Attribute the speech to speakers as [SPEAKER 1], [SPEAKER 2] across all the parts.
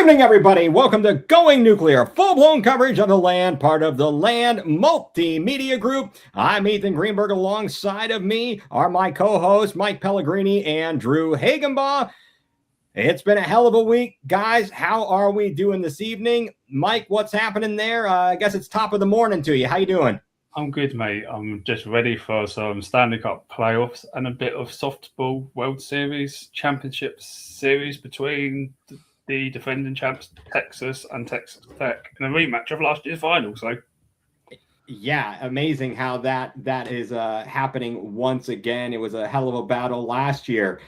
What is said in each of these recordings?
[SPEAKER 1] Evening, everybody. Welcome to Going Nuclear, full-blown coverage on the Land, part of the Land Multimedia Group. I'm Ethan Greenberg. Alongside of me are my co-hosts, Mike Pellegrini and Drew Hagenbaugh. It's been a hell of a week. Guys, how are we doing this evening? Mike, what's happening there? I guess it's top of the morning to you. How you doing?
[SPEAKER 2] I'm good, mate. I'm just ready for some Stanley Cup playoffs and a bit of softball World Series Championship Series between the defending champs Texas and Texas Tech in a rematch of last year's final. So,
[SPEAKER 1] yeah, amazing how that is happening once again. It was a hell of a battle last year.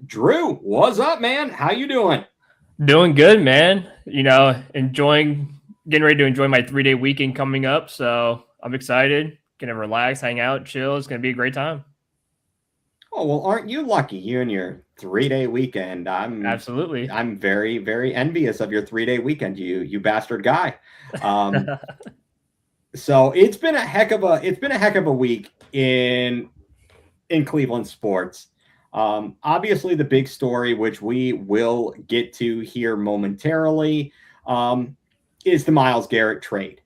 [SPEAKER 1] Drew, what's up, man? How you doing?
[SPEAKER 3] Doing good, man. You know, getting ready to enjoy my 3-day weekend coming up. So I'm excited. Gonna relax, hang out, chill. It's gonna be a great time.
[SPEAKER 1] Oh, well, aren't you lucky? You and your 3-day weekend.
[SPEAKER 3] Absolutely.
[SPEAKER 1] I'm very, very envious of your 3-day weekend. You bastard guy. So it's been a heck of a week in Cleveland sports. Obviously, the big story, which we will get to here momentarily, is the Myles Garrett trade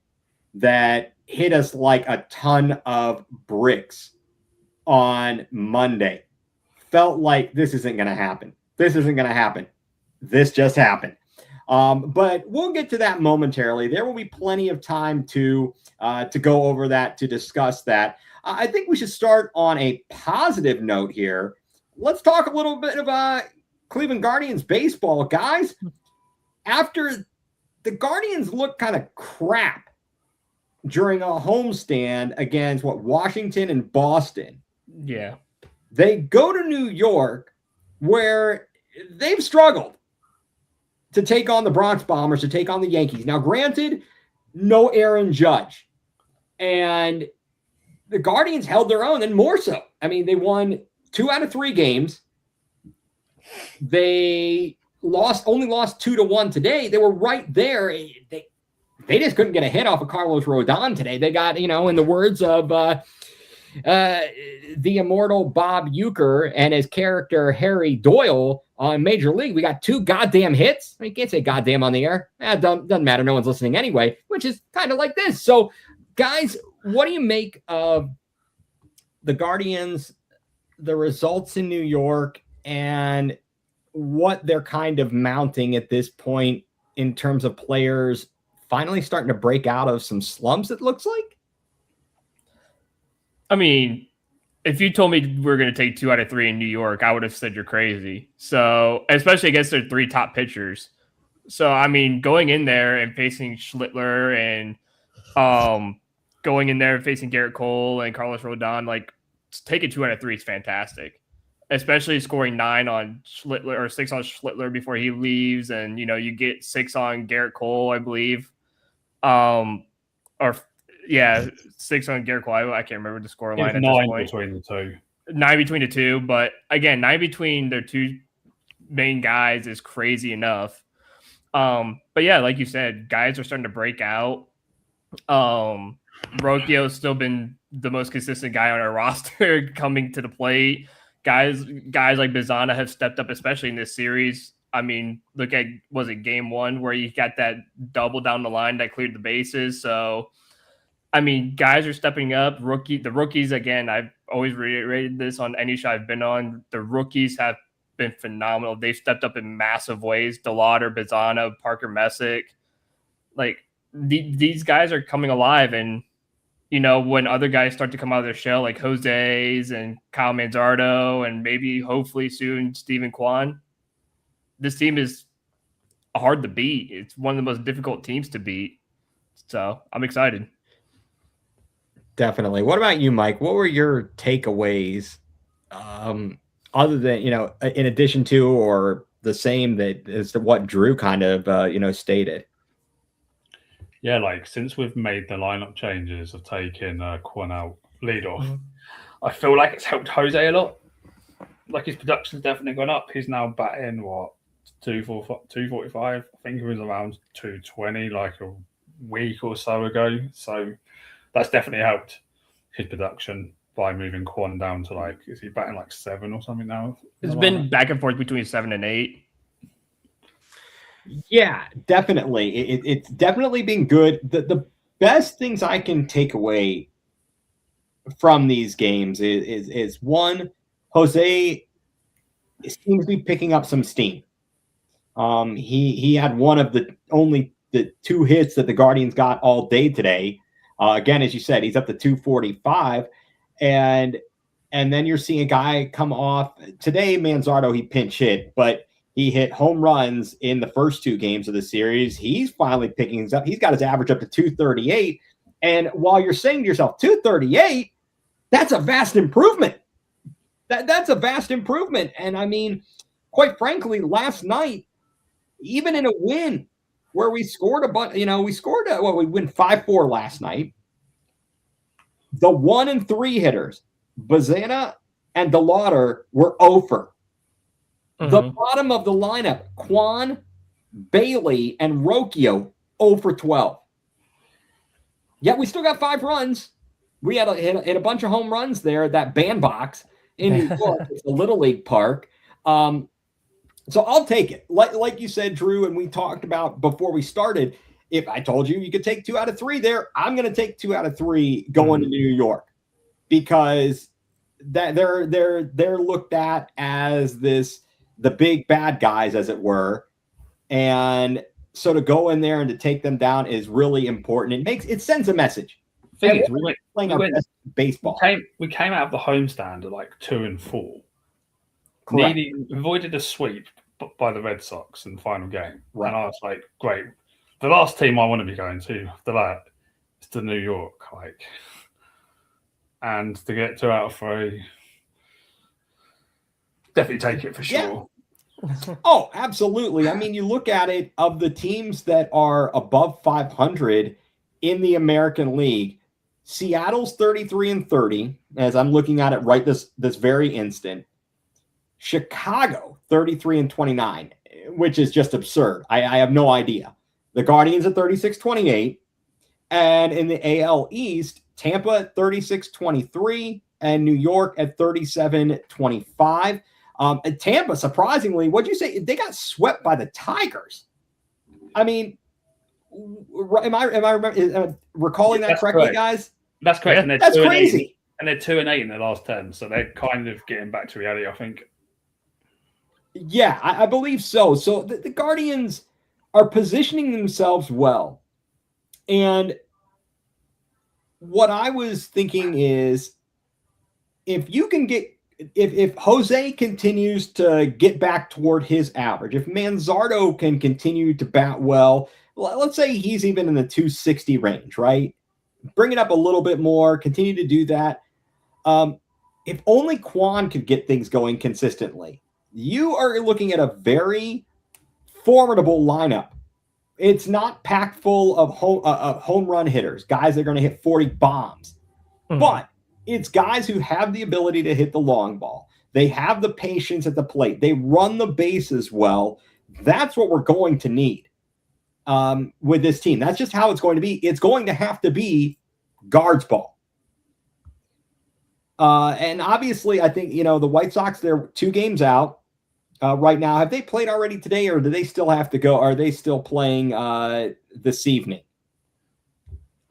[SPEAKER 1] that hit us like a ton of bricks on Monday. Felt like this isn't going to happen. This just happened. But we'll get to that momentarily. There will be plenty of time to go over that, to discuss that. I think we should start on a positive note here. Let's talk a little bit about Cleveland Guardians baseball, guys. After the Guardians looked kind of crap during a homestand against Washington and Boston.
[SPEAKER 3] Yeah.
[SPEAKER 1] They go to New York, where they've struggled to take on the Bronx Bombers, to take on the Yankees. Now, granted, no Aaron Judge. And the Guardians held their own, and more so. I mean, they won 2 out of 3 games. They only lost 2-1 today. They were right there. They just couldn't get a hit off of Carlos Rodon today. They got, in the words of the immortal Bob Uecker and his character Harry Doyle on Major League, we got 2 goddamn hits. You can't say goddamn on the air. Doesn't matter. No one's listening anyway, which is kind of like this. So, guys, what do you make of the Guardians, the results in New York, and what they're kind of mounting at this point in terms of players finally starting to break out of some slumps, it looks like?
[SPEAKER 3] I mean, if you told me we're going to take 2 out of 3 in New York, I would have said you're crazy. So, especially against their 3 top pitchers. So, I mean, going in there and facing Schlittler and going in there and facing Garrett Cole and Carlos Rodon, like, taking 2 out of 3 is fantastic. Especially scoring 9 on Schlittler or 6 on Schlittler before he leaves. And, you get 6 on Garrett Cole, I believe. 6 on Garrett Cole. I can't remember the score line at this point.
[SPEAKER 2] 9 between the 2.
[SPEAKER 3] 9 between the 2. But, again, 9 between their 2 main guys is crazy enough. But, yeah, like you said, guys are starting to break out. Rocchio's still been the most consistent guy on our roster coming to the plate. Guys like Bizana have stepped up, especially in this series. I mean, look at, was it game 1 where you got that double down the line that cleared the bases? So, I mean, guys are stepping up. The rookies, again, I've always reiterated this on any show I've been on. The rookies have been phenomenal. They've stepped up in massive ways. DeLauder, Bizana, Parker Messick. Like, these guys are coming alive. And, when other guys start to come out of their shell, like Jose's and Kyle Manzardo and maybe, hopefully soon, Steven Kwan, this team is hard to beat. It's one of the most difficult teams to beat. So, I'm excited.
[SPEAKER 1] Definitely. What about you, Mike? What were your takeaways, other than, in addition to or the same that is what Drew kind of, stated?
[SPEAKER 2] Yeah, like since we've made the lineup changes of taking Kwon out leadoff, I feel like it's helped Jose a lot. Like his production's definitely gone up. He's now batting 245. I think he was around 220 like a week or so ago. So that's definitely helped his production by moving Kwon down to is he batting 7 or something now?
[SPEAKER 3] It's been back and forth between 7 and 8.
[SPEAKER 1] Yeah, definitely. It's definitely been good. The best things I can take away from these games is one, Jose seems to be picking up some steam. He had one of the two hits that the Guardians got all day today. Again, as you said, he's up to 245, and then you're seeing a guy come off today. Manzardo, he pinch hit, but he hit home runs in the first two games of the series. He's finally picking things up. He's got his average up to 238, and while you're saying to yourself 238, that's a vast improvement. That's a vast improvement, and I mean, quite frankly, last night, even in a win where we scored a bunch, we win 5-4 last night. The 1 and 3 hitters, Bazana and DeLauder, were over. The bottom of the lineup, Quan, Bailey, and Rocchio, 0 for 12. Yet we still got 5 runs. We had hit a bunch of home runs there at that bandbox in New York. It's a Little League park. So I'll take it. Like you said, Drew, and we talked about before we started, if I told you could take 2 out of 3 there, I'm going to take 2 out of 3 going to New York, because that they're looked at as the big bad guys, as it were. And so to go in there and to take them down is really important. It sends a message.
[SPEAKER 2] Thing is, we went
[SPEAKER 1] baseball.
[SPEAKER 2] We came out of the homestand at like 2 and 4.
[SPEAKER 1] Correct.
[SPEAKER 2] Avoided a sweep by the Red Sox in the final game.
[SPEAKER 1] Right.
[SPEAKER 2] And I was like, great. The last team I want to be going to after that is to New York. And to get 2 out of 3, definitely take it for sure.
[SPEAKER 1] Yeah. Oh, absolutely. I mean, you look at it, of the teams that are above 500 in the American League, Seattle's 33 and 30, as I'm looking at it right this very instant. Chicago, 33 and 29, which is just absurd. I have no idea. The Guardians at 36-28. And in the AL East, Tampa at 36-23 and New York at 37-25. Tampa, surprisingly, what'd you say? They got swept by the Tigers. I mean, am I recalling that correctly,
[SPEAKER 2] correct.
[SPEAKER 1] guys?
[SPEAKER 2] That's correct.
[SPEAKER 1] Yeah, that's crazy.
[SPEAKER 2] And they're 2-8 in their last 10, so they're kind of getting back to reality, I think.
[SPEAKER 1] Yeah, I believe so. So the Guardians are positioning themselves well. And what I was thinking is, if Jose continues to get back toward his average, if Manzardo can continue to bat well, let's say he's even in the 260 range, right? Bring it up a little bit more, continue to do that. If only Quan could get things going consistently, you are looking at a very formidable lineup. It's not packed full of home run hitters, guys that are going to hit 40 bombs, but it's guys who have the ability to hit the long ball. They have the patience at the plate. They run the bases well. That's what we're going to need with this team. That's just how it's going to be. It's going to have to be guards ball. And obviously, I think, the White Sox, they're 2 games out right now. Have they played already today, or do they still have to go? Are they still playing this evening?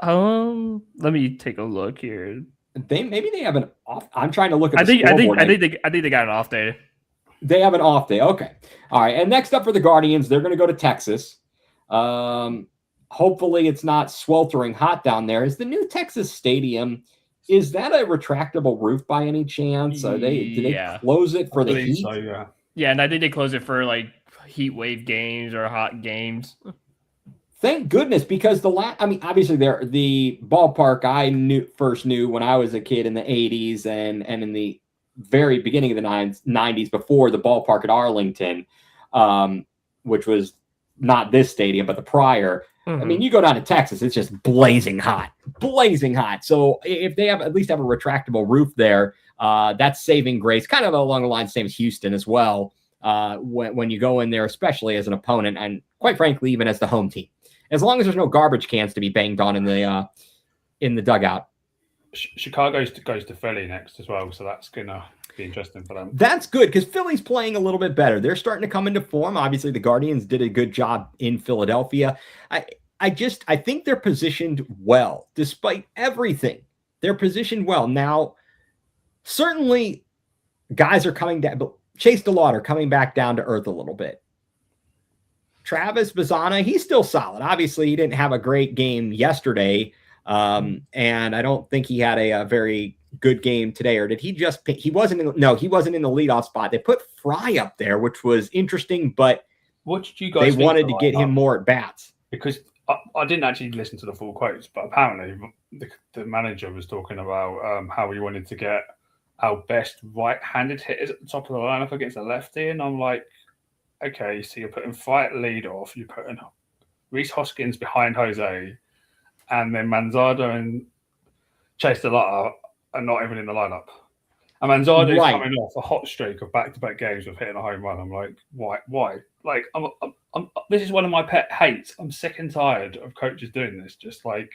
[SPEAKER 3] Let me take a look here.
[SPEAKER 1] Maybe they have an off. I'm trying to look at.
[SPEAKER 3] I think they got an off day.
[SPEAKER 1] They have an off day. Okay, all right. And next up for the Guardians, they're going to go to Texas. Hopefully, it's not sweltering hot down there. Is the new Texas Stadium? Is that a retractable roof by any chance? Do they close it for the heat?
[SPEAKER 2] So, yeah.
[SPEAKER 3] Yeah, and I think they close it for like heat wave games or hot games.
[SPEAKER 1] Thank goodness, because obviously the ballpark I first knew when I was a kid in the 80s and in the very beginning of the 90s, before the ballpark at Arlington, which was not this stadium, but the prior. I mean, you go down to Texas, it's just blazing hot. So if they at least have a retractable roof there, that's saving grace, kind of along the lines, same as Houston as well, when you go in there, especially as an opponent, and quite frankly, even as the home team. As long as there's no garbage cans to be banged on in the dugout.
[SPEAKER 2] Chicago goes to Philly next as well, so that's gonna. Be interesting for them.
[SPEAKER 1] That's good because Philly's playing a little bit better. They're starting to come into form. Obviously, the Guardians did a good job in Philadelphia. I think they're positioned well, despite everything. They're positioned well. Now, certainly, guys are coming down, but Chase DeLauder coming back down to earth a little bit. Travis Bazzana, he's still solid. Obviously, he didn't have a great game yesterday, and I don't think he had a very good game today. Or did he just? He wasn't in the leadoff spot. They put Fry up there, which was interesting, but
[SPEAKER 2] what did you guys?
[SPEAKER 1] They wanted to get him more at bats
[SPEAKER 2] because I didn't actually listen to the full quotes, but apparently the manager was talking about how he wanted to get our best right-handed hitters at the top of the lineup against a lefty, and I'm like, okay, so you're putting Fry at lead off, you're putting Reese Hoskins behind Jose, and then Manzardo and Chase DeLauder are not even in the lineup. And Manzardo's coming off a hot streak of back-to-back games of hitting a home run. I'm like, why? Like, this is one of my pet hates. I'm sick and tired of coaches doing this, just like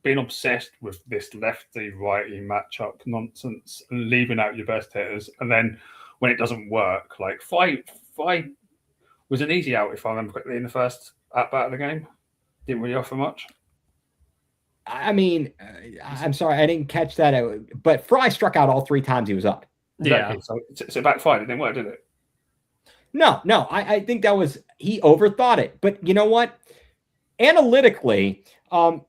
[SPEAKER 2] being obsessed with this lefty-righty matchup nonsense and leaving out your best hitters. And then when it doesn't work, like Fry was an easy out, if I remember correctly, in the first at-bat of the game. Didn't really offer much.
[SPEAKER 1] I mean, I'm sorry, I didn't catch that. But Fry struck out all 3 times he was up.
[SPEAKER 2] Exactly. Yeah. So backfired. It didn't work, did it?
[SPEAKER 1] No. I think that was, he overthought it. But you know what? Analytically,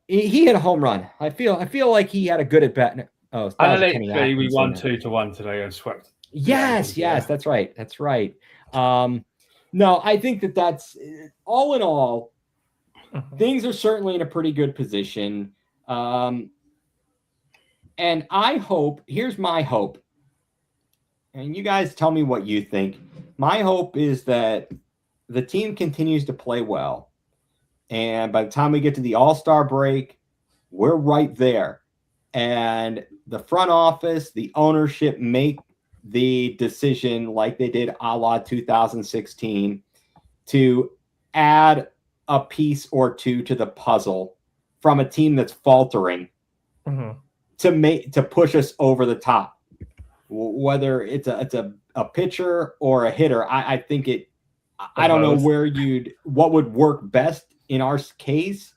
[SPEAKER 1] he hit a home run. I feel like he had a good at bat. Oh,
[SPEAKER 2] analytically, we won 2-1 today and swept.
[SPEAKER 1] Yes, that's right. No, I think that's all in all. Things are certainly in a pretty good position. And I hope, here's my hope, and you guys tell me what you think. My hope is that the team continues to play well. And by the time we get to the All-Star break, we're right there. And the front office, the ownership make the decision like they did a la 2016 to add a piece or two to the puzzle from a team that's faltering to push us over the top. Whether it's a pitcher or a hitter, I think it. I don't know what would work best in our case.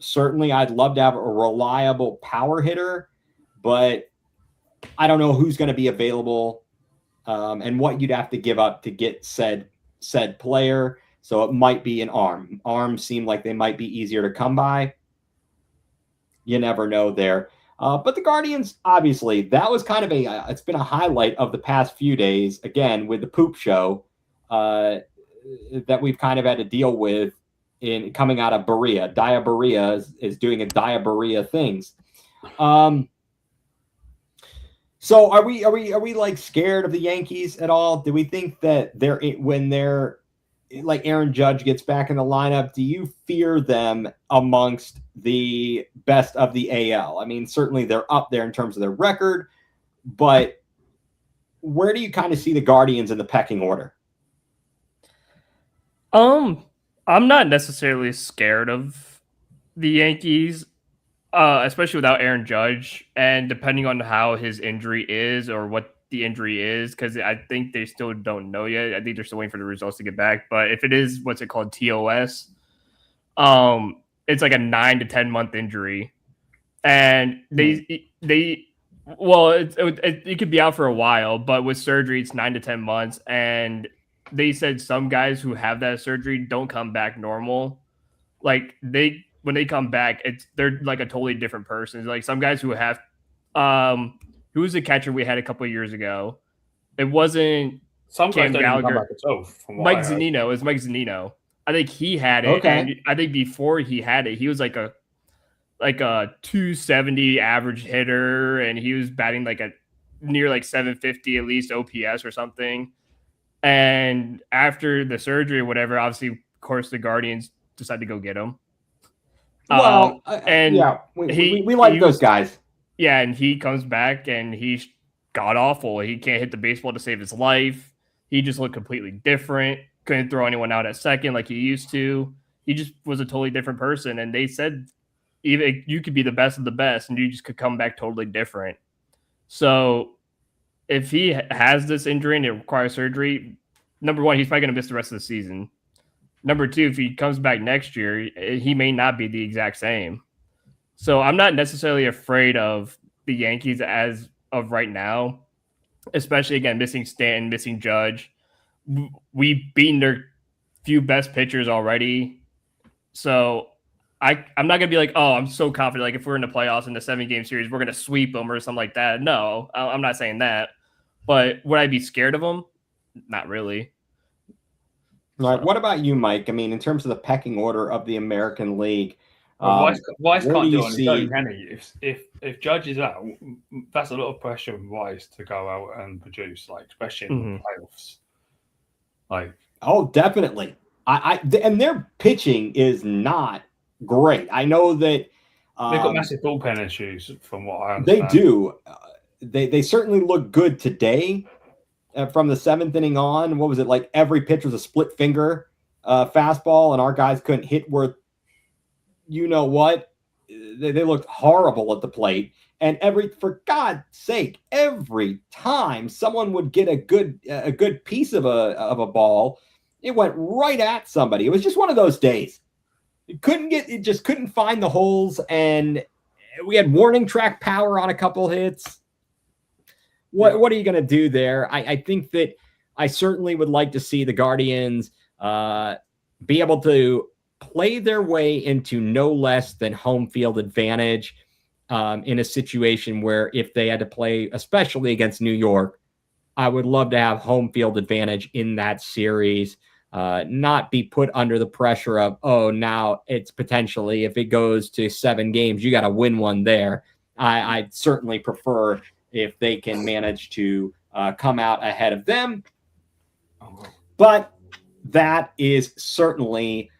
[SPEAKER 1] Certainly, I'd love to have a reliable power hitter, but I don't know who's going to be available and what you'd have to give up to get said player. So it might be an arm. Arms seem like they might be easier to come by. You never know there. But the Guardians, obviously, that was kind of it's been a highlight of the past few days, again, with the poop show that we've kind of had to deal with in coming out of Berea. Dia is doing a Dia things. So are we like scared of the Yankees at all? Do we think that when they're like Aaron Judge gets back in the lineup, do you fear them amongst the best of the AL? I mean, certainly they're up there in terms of their record, but where do you kind of see the Guardians in the pecking order?
[SPEAKER 3] I'm not necessarily scared of the Yankees, especially without Aaron Judge, and depending on how his injury is or what the injury is, because I think they still don't know yet. I think they're still waiting for the results to get back. But if it is what's it called, TOS, it's like a 9 to 10 month injury, and it could be out for a while, but with surgery it's 9 to 10 months, and they said some guys who have that surgery don't come back normal. Like when they come back, they're like a totally different person. Like some guys who have who was the catcher we had a couple of years ago? It wasn't
[SPEAKER 2] some
[SPEAKER 3] Cam
[SPEAKER 2] guys
[SPEAKER 3] Gallagher.
[SPEAKER 2] Don't come back
[SPEAKER 3] Mike Zunino. It was Mike Zunino. I think he had it.
[SPEAKER 1] Okay.
[SPEAKER 3] And I think before he had it, he was like a 270 average hitter, and he was batting like a near like 750 at least OPS or something. And after the surgery or whatever, obviously, of course, the Guardians decided to go get him.
[SPEAKER 1] Well, we like those guys.
[SPEAKER 3] Yeah, and he comes back and he's god awful. He can't hit the baseball to save his life. He just looked completely different. Couldn't throw anyone out at second like he used to. He just was a totally different person. And they said even you could be the best of the best and you just could come back totally different. So if he has this injury and it requires surgery, number one, he's probably going to miss the rest of the season. Number two, if he comes back next year, he may not be the exact same. So I'm not necessarily afraid of the Yankees as of right now, especially, again, missing Stanton, missing Judge. We've beaten their few best pitchers already. So I'm not going to be like, oh, I'm so confident. Like if we're in the playoffs in the 7-game series, we're going to sweep them or something like that. No, I'm not saying that. But would I be scared of them? Not really.
[SPEAKER 1] All right. What about you, Mike? I mean, in terms of the pecking order of the American League,
[SPEAKER 2] Weiss
[SPEAKER 1] where
[SPEAKER 2] can't
[SPEAKER 1] do
[SPEAKER 2] do
[SPEAKER 1] you
[SPEAKER 2] it on his
[SPEAKER 1] see-
[SPEAKER 2] own, can he? If Judge is out, that's a lot of pressure on Weiss to go out and produce, like especially in the playoffs. Like,
[SPEAKER 1] oh, definitely. And their pitching is not great. I know that
[SPEAKER 2] they've got massive bullpen issues, from what I understand.
[SPEAKER 1] they do. They certainly look good today. From the 7th inning on, what was it like? Every pitch was a split finger fastball, and our guys couldn't hit worth you know what. They looked horrible at the plate, and for God's sake, every time someone would get a good piece of a ball, it went right at somebody. It was just one of those days. It just couldn't find the holes, and we had warning track power on a couple hits. What are you going to do there? I think that I certainly would like to see the Guardians be able to play their way into no less than home field advantage in a situation where if they had to play, especially against New York, I would love to have home field advantage in that series, not be put under the pressure of, oh, now it's potentially, if it goes to 7 games, you got to win one there. I'd certainly prefer if they can manage to come out ahead of them. But that is certainly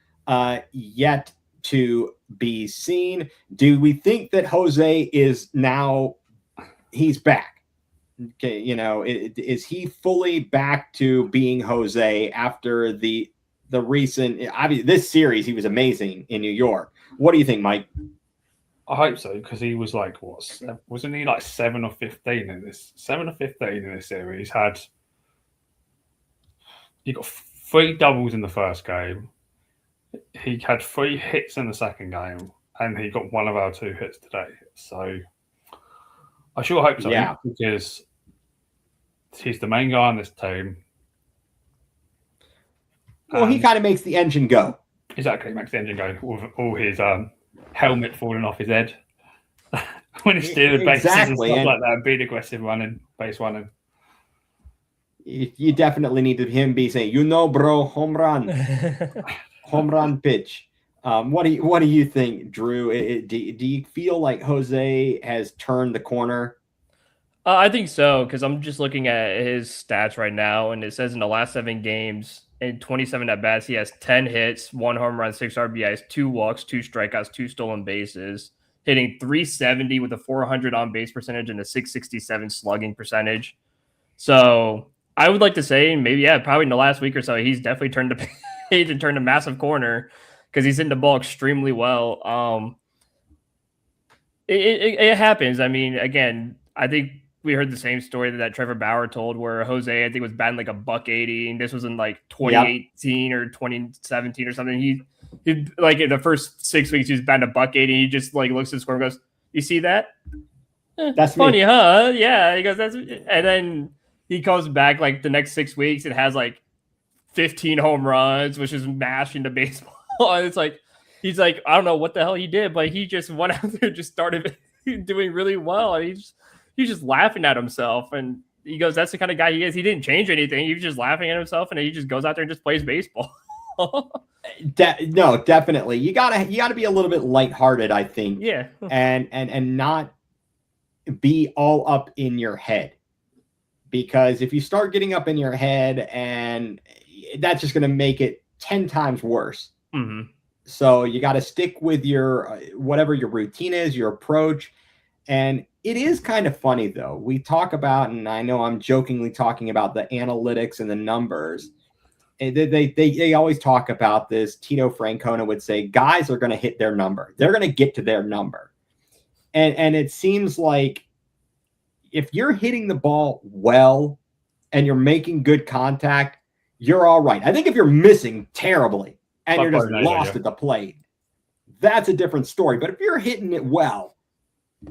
[SPEAKER 1] yet to be seen. Do we think that Jose is now, he's back? Okay, is he fully back to being Jose after the recent, obviously this series, he was amazing in New York. What do you think, Mike?
[SPEAKER 2] I hope so, because he was like, wasn't he like 7 or 15 in this? 7 or 15 in this series. He got 3 doubles in the first game. He had 3 hits in the second game, and he got 1 of our 2 hits today. So I sure hope so, because he's the main guy on this team.
[SPEAKER 1] Well, he kind of makes the engine go.
[SPEAKER 2] Exactly, makes the engine go with all his helmet falling off his head when he's stealing bases and stuff like that, being aggressive running, base running.
[SPEAKER 1] You definitely need him be saying, bro, home run, home run pitch. What do you think, Drew? Do you feel like Jose has turned the corner?
[SPEAKER 3] I think so, because I'm just looking at his stats right now, and it says in the last 7 games, in 27 at bats, he has 10 hits, 1 home run, 6 RBIs, 2 walks, 2 strikeouts, 2 stolen bases, hitting .370 with a .400 on base percentage and a .667 slugging percentage. So I would like to say maybe, probably in the last week or so, he's definitely turned the page and turned a massive corner, because he's hitting the ball extremely well. It happens. I mean, again, I think we heard the same story that Trevor Bauer told, where Jose, I think, was batting like a $180, and this was in like 2018 or 2017 or something. He like in the first 6 weeks, he was batting a $180. He just like looks at the score and goes, "You see that?
[SPEAKER 1] That's
[SPEAKER 3] funny, huh?" Yeah. He goes, "That's," and then he comes back like the next 6 weeks and has like 15 home runs, which is mashing the baseball. And it's like, he's like, I don't know what the hell he did, but he just went out there and just started doing really well. And he's just laughing at himself. And he goes, that's the kind of guy he is. He didn't change anything. He was just laughing at himself, and he just goes out there and just plays baseball.
[SPEAKER 1] No, definitely. You gotta be a little bit lighthearted, I think.
[SPEAKER 3] Yeah.
[SPEAKER 1] and not be all up in your head. Because if you start getting up in your head, and that's just going to make it 10 times worse.
[SPEAKER 3] Mm-hmm.
[SPEAKER 1] So you got to stick with your whatever your routine is, your approach. And it is kind of funny, though. We talk about, and I know I'm jokingly talking about the analytics and the numbers. And they always talk about this. Tito Francona would say, guys are going to hit their number. They're going to get to their number. And it seems like if you're hitting the ball well and you're making good contact, you're all right. I think if you're missing terribly and you're just lost at the plate, that's a different story. But if you're hitting it well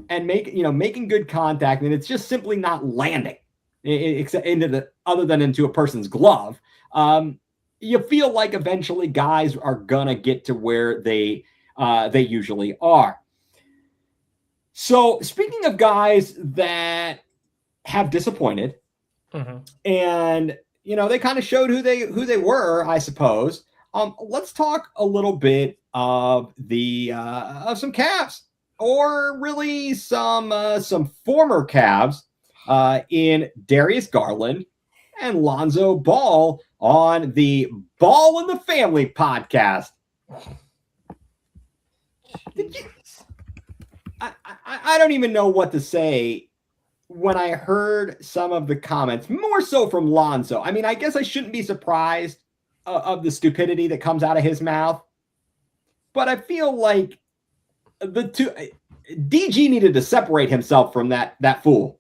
[SPEAKER 1] and making good contact, and it's just simply not landing other than into a person's glove, you feel like eventually guys are gonna get to where they usually are. So speaking of guys that have disappointed, and they kind of showed who they were, I suppose. Let's talk a little bit of of some Cavs, or really some former Cavs, in Darius Garland and Lonzo Ball on the Ball in the Family podcast. I don't even know what to say when I heard some of the comments, more so from Lonzo. I mean, I guess I shouldn't be surprised of the stupidity that comes out of his mouth, but I feel like the two DG needed to separate himself from that fool.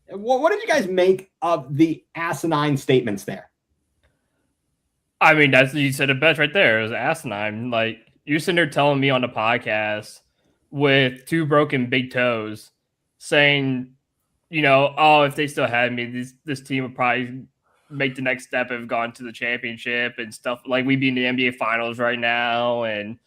[SPEAKER 1] What did you guys make of the asinine statements there?
[SPEAKER 3] I mean, you said it best right there. It was asinine. Like, you're sitting there telling me on the podcast with 2 broken big toes, saying, if they still had me, this team would probably make the next step and have gone to the championship and stuff. Like, we'd be in the NBA Finals right now. And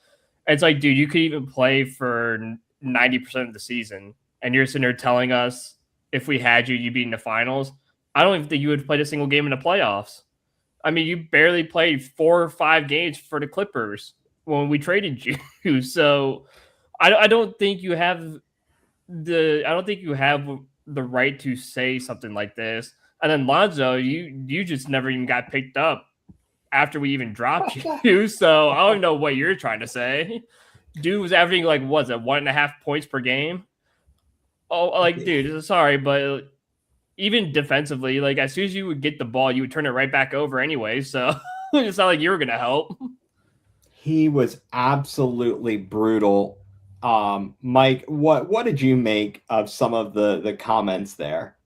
[SPEAKER 3] it's like, dude, you could even play for 90% of the season, and you're sitting there telling us if we had you, you'd be in the finals. I don't even think you would play a single game in the playoffs. I mean, you barely played 4 or 5 games for the Clippers when we traded you. So I don't think you have the right to say something like this. And then Lonzo, you just never even got picked up after we even dropped you. So I don't even know what you're trying to say. Dude was averaging 1.5 points per game. Oh, dude, sorry, but even defensively, as soon as you would get the ball, you would turn it right back over anyway. So it's not like you were going to help.
[SPEAKER 1] He was absolutely brutal. Mike, what did you make of some of the comments there?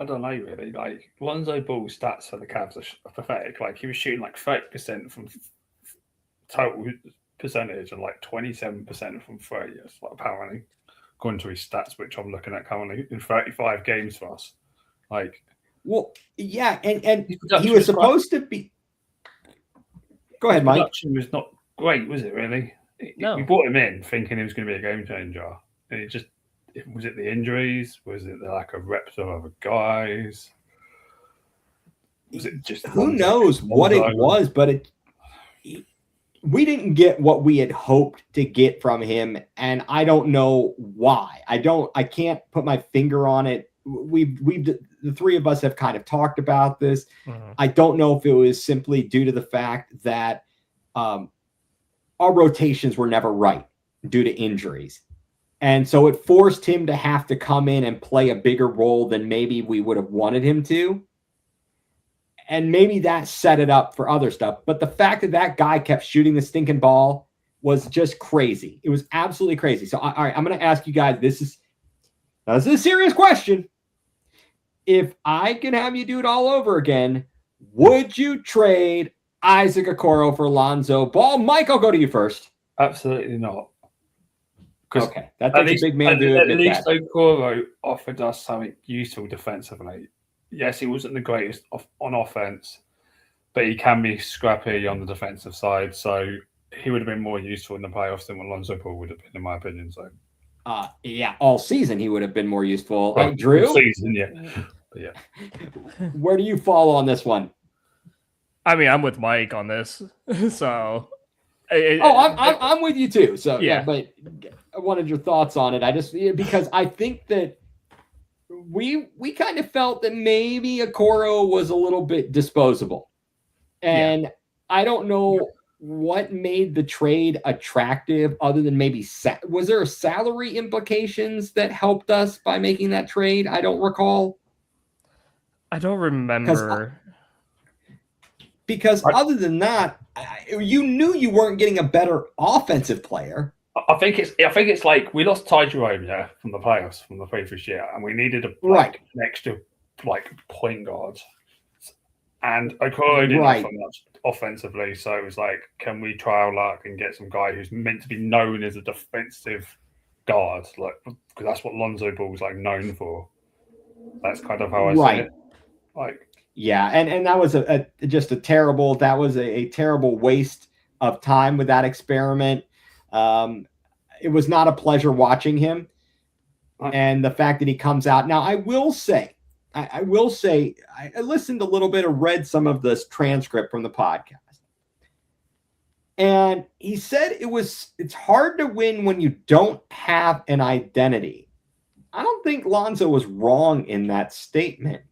[SPEAKER 2] I don't know, really. Lonzo Ball's stats for the Cavs are pathetic. He was shooting 30% from total percentage and 27% from 30. It's apparently, according to his stats, which I'm looking at currently, in 35 games for us.
[SPEAKER 1] Well, yeah, and he was supposed to be. Go ahead, Mike.
[SPEAKER 2] Production was not great, was it? Really?
[SPEAKER 3] No.
[SPEAKER 2] We brought him in thinking he was going to be a game changer, and was it the injuries? Was it the lack of reps of other guys? Was it just
[SPEAKER 1] who knows what it was? But we didn't get what we had hoped to get from him, and I don't know why. I can't put my finger on it. The 3 of us have kind of talked about this. I don't know if it was simply due to the fact that our rotations were never right due to injuries. And so it forced him to have to come in and play a bigger role than maybe we would have wanted him to. And maybe that set it up for other stuff. But the fact that guy kept shooting the stinking ball was just crazy. It was absolutely crazy. So, all right, I'm going to ask you guys, this is a serious question. If I could have you do it all over again, would you trade Isaac Okoro for Lonzo Ball? Mike, I'll go to you first.
[SPEAKER 2] Absolutely not.
[SPEAKER 1] Okay, that takes a big man to admit that.
[SPEAKER 2] At least Okoro offered us something useful defensively. Yes, he wasn't the greatest on offense, but he can be scrappy on the defensive side. So he would have been more useful in the playoffs than what Lonzo Ball would have been, in my opinion. So,
[SPEAKER 1] yeah, all season he would have been more useful. Drew,
[SPEAKER 2] all season, yeah. But yeah.
[SPEAKER 1] Where do you fall on this one?
[SPEAKER 3] I mean, I'm with Mike on this. So,
[SPEAKER 1] I'm with you too. So
[SPEAKER 3] yeah,
[SPEAKER 1] but I wanted your thoughts on it. Because I think that we kind of felt that maybe Okoro was a little bit disposable, and I don't know what made the trade attractive other than maybe was there salary implications that helped us by making that trade? I don't recall.
[SPEAKER 3] I don't remember.
[SPEAKER 1] Because other than that, you knew you weren't getting a better offensive player.
[SPEAKER 2] I think it's like we lost Ty Jerome from the playoffs from the previous year, and we needed an extra point guard, and Okoro didn't offer much offensively, so it was like, can we try our luck and get some guy who's meant to be known as a defensive guard, because that's what Lonzo Ball's known for. That's kind of how I see it.
[SPEAKER 1] Yeah, and that was just a terrible waste of time with that experiment. It was not a pleasure watching him, and the fact that he comes out now. I will say, I listened a little bit or read some of this transcript from the podcast, and he said it's hard to win when you don't have an identity. I don't think Lonzo was wrong in that statement.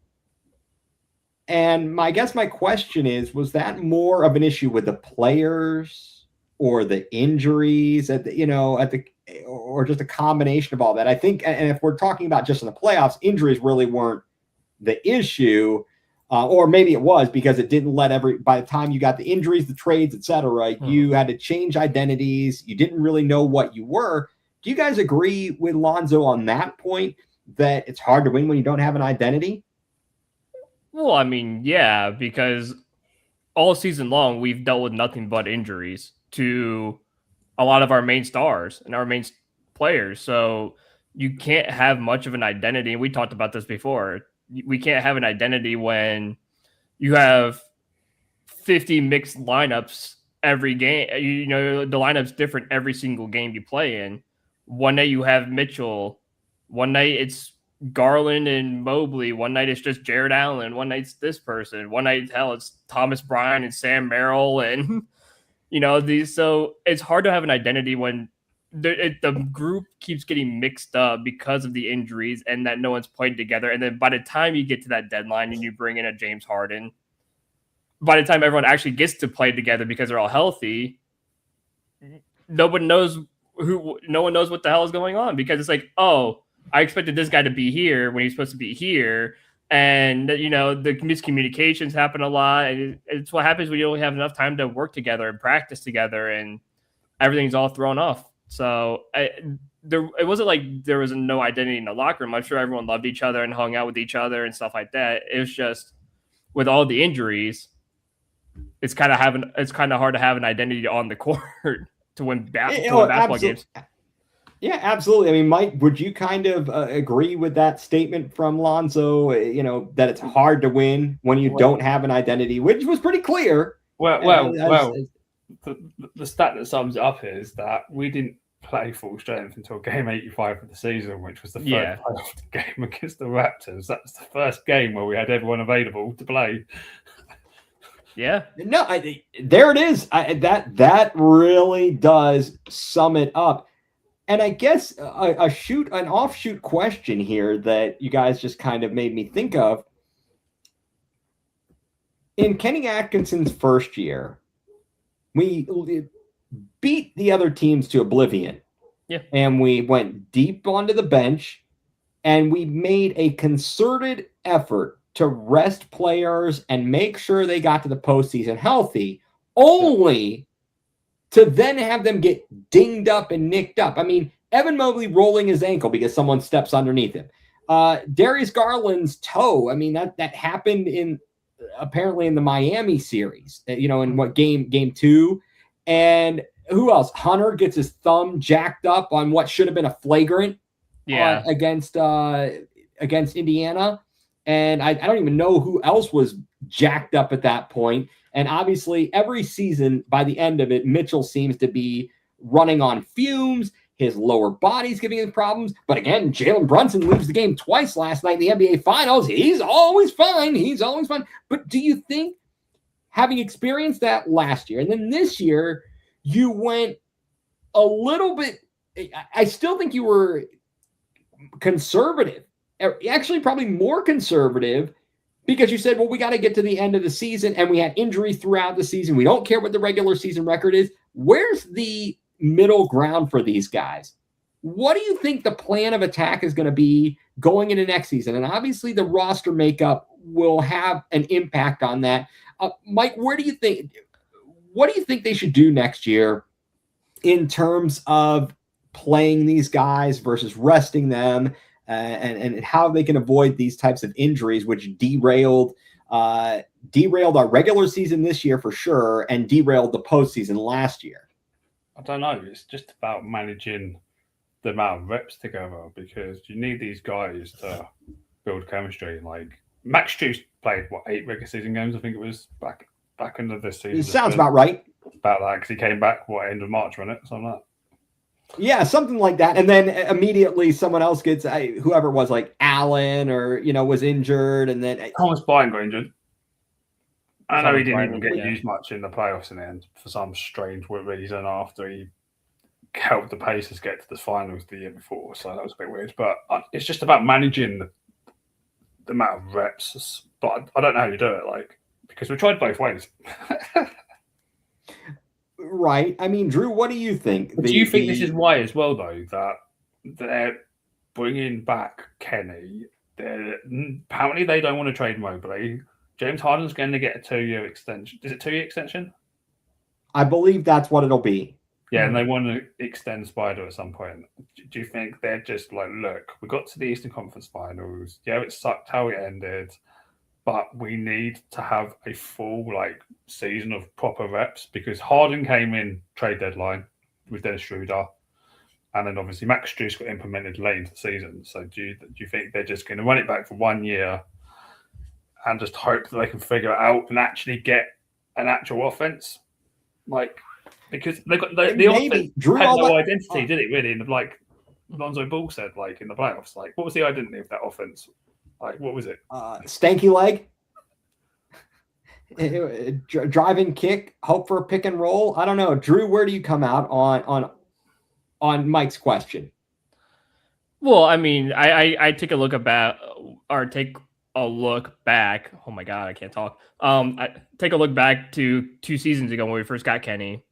[SPEAKER 1] And I guess my question is, was that more of an issue with the players or the injuries or just a combination of all that? I think, and if we're talking about just in the playoffs, injuries really weren't the issue, or maybe it was because it didn't by the time you got the injuries, the trades, etc., you had to change identities. You didn't really know what you were. Do you guys agree with Lonzo on that point, that it's hard to win when you don't have an identity?
[SPEAKER 3] Well, I mean, yeah, because all season long, we've dealt with nothing but injuries to a lot of our main stars and our main players. So you can't have much of an identity. And we talked about this before. We can't have an identity when you have 50 mixed lineups every game. The lineup's different every single game you play in. One night you have Mitchell. One night it's Garland and Mobley. One night it's just Jared Allen. One night it's this person. One night, it's Thomas Bryant and Sam Merrill, and these. So it's hard to have an identity when the group keeps getting mixed up because of the injuries and that no one's played together. And then by the time you get to that deadline and you bring in a James Harden, by the time everyone actually gets to play together because they're all healthy, no one knows what the hell is going on, because it's like, oh, I expected this guy to be here when he's supposed to be here. And, the miscommunications happen a lot. And it's what happens when you don't have enough time to work together and practice together, and everything's all thrown off. So it wasn't like there was no identity in the locker room. I'm sure everyone loved each other and hung out with each other and stuff like that. It was just with all the injuries, it's kind of hard to have an identity on the court to win basketball games.
[SPEAKER 1] Yeah, absolutely. I mean, Mike, would you kind of agree with that statement from Lonzo, that it's hard to win when you don't have an identity, which was pretty clear.
[SPEAKER 2] The stat that sums it up is that we didn't play full strength until game 85 of the season, which was the first playoff game against the Raptors. That's the first game where we had everyone available to play.
[SPEAKER 3] Yeah.
[SPEAKER 1] No, there it is. That really does sum it up. And I guess an offshoot question here that you guys just kind of made me think of. In Kenny Atkinson's first year, we beat the other teams to oblivion.
[SPEAKER 3] Yeah.
[SPEAKER 1] And we went deep onto the bench, and we made a concerted effort to rest players and make sure they got to the postseason healthy, only to then have them get dinged up and nicked up. I mean, Evan Mobley rolling his ankle because someone steps underneath him. Darius Garland's toe. I mean, that happened apparently in the Miami series, in what game 2. And who else? Hunter gets his thumb jacked up on what should have been a flagrant against Indiana. And I don't even know who else was jacked up at that point. And obviously, every season, by the end of it, Mitchell seems to be running on fumes. His lower body's giving him problems. But again, Jalen Brunson leaves the game twice last night in the NBA Finals. He's always fine. But do you think, having experienced that last year, and then this year, you went a little bit – I still think you were conservative. Actually, probably more conservative, because you said, well, we got to get to the end of the season, and we had injuries throughout the season. We don't care what the regular season record is. Where's the middle ground for these guys? What do you think the plan of attack is going to be going into next season? And obviously the roster makeup will have an impact on that. Mike, what do you think they should do next year in terms of playing these guys versus resting them, and how they can avoid these types of injuries, which derailed our regular season this year for sure, and derailed the postseason last year.
[SPEAKER 2] I don't know. It's just about managing the amount of reps together, because you need these guys to build chemistry. Like Max Juice played 8 regular season games, I think it was back into this season.
[SPEAKER 1] It sounds about right.
[SPEAKER 2] About that, because he came back end of March, wasn't it? Something like that.
[SPEAKER 1] Yeah, something like that. And then immediately someone else gets, whoever it was, like Allen or, was injured. And then
[SPEAKER 2] Thomas Bryant got injured. I know he didn't even get
[SPEAKER 3] yeah.
[SPEAKER 2] used much in the playoffs in the end for some strange reason after he helped the Pacers get to the finals the year before. So that was a bit weird. But it's just about managing the amount of reps. But I don't know how you do it, because we tried both ways.
[SPEAKER 1] Right. I mean, Drew, what do you think?
[SPEAKER 2] Do you think this is why as well, though, that they're bringing back Kenny? Apparently, they don't want to trade Mobley. James Harden's going to get a 2-year extension. Is it 2-year extension?
[SPEAKER 1] I believe that's what it'll be.
[SPEAKER 2] Yeah, and they want to extend Spider at some point. Do you think they're just like, look, we got to the Eastern Conference Finals. Yeah, it sucked how it ended, but we need to have a full season of proper reps, because Harden came in trade deadline with Dennis Schroeder, and then obviously Max Juice got implemented late into the season. So do you think they're just going to run it back for 1 year and just hope that they can figure it out and actually get an actual offense? Because they got the offense
[SPEAKER 1] Drew
[SPEAKER 2] had no identity, did it really? And Lonzo Ball said, in the playoffs, what was the identity of that offense? What was it?
[SPEAKER 1] Stanky leg, driving kick, hope for a pick and roll. I don't know, Drew. Where do you come out on Mike's question?
[SPEAKER 3] Well, I mean, I take a look back. Oh my God, I can't talk. I take a look back to 2 seasons ago when we first got Kenny.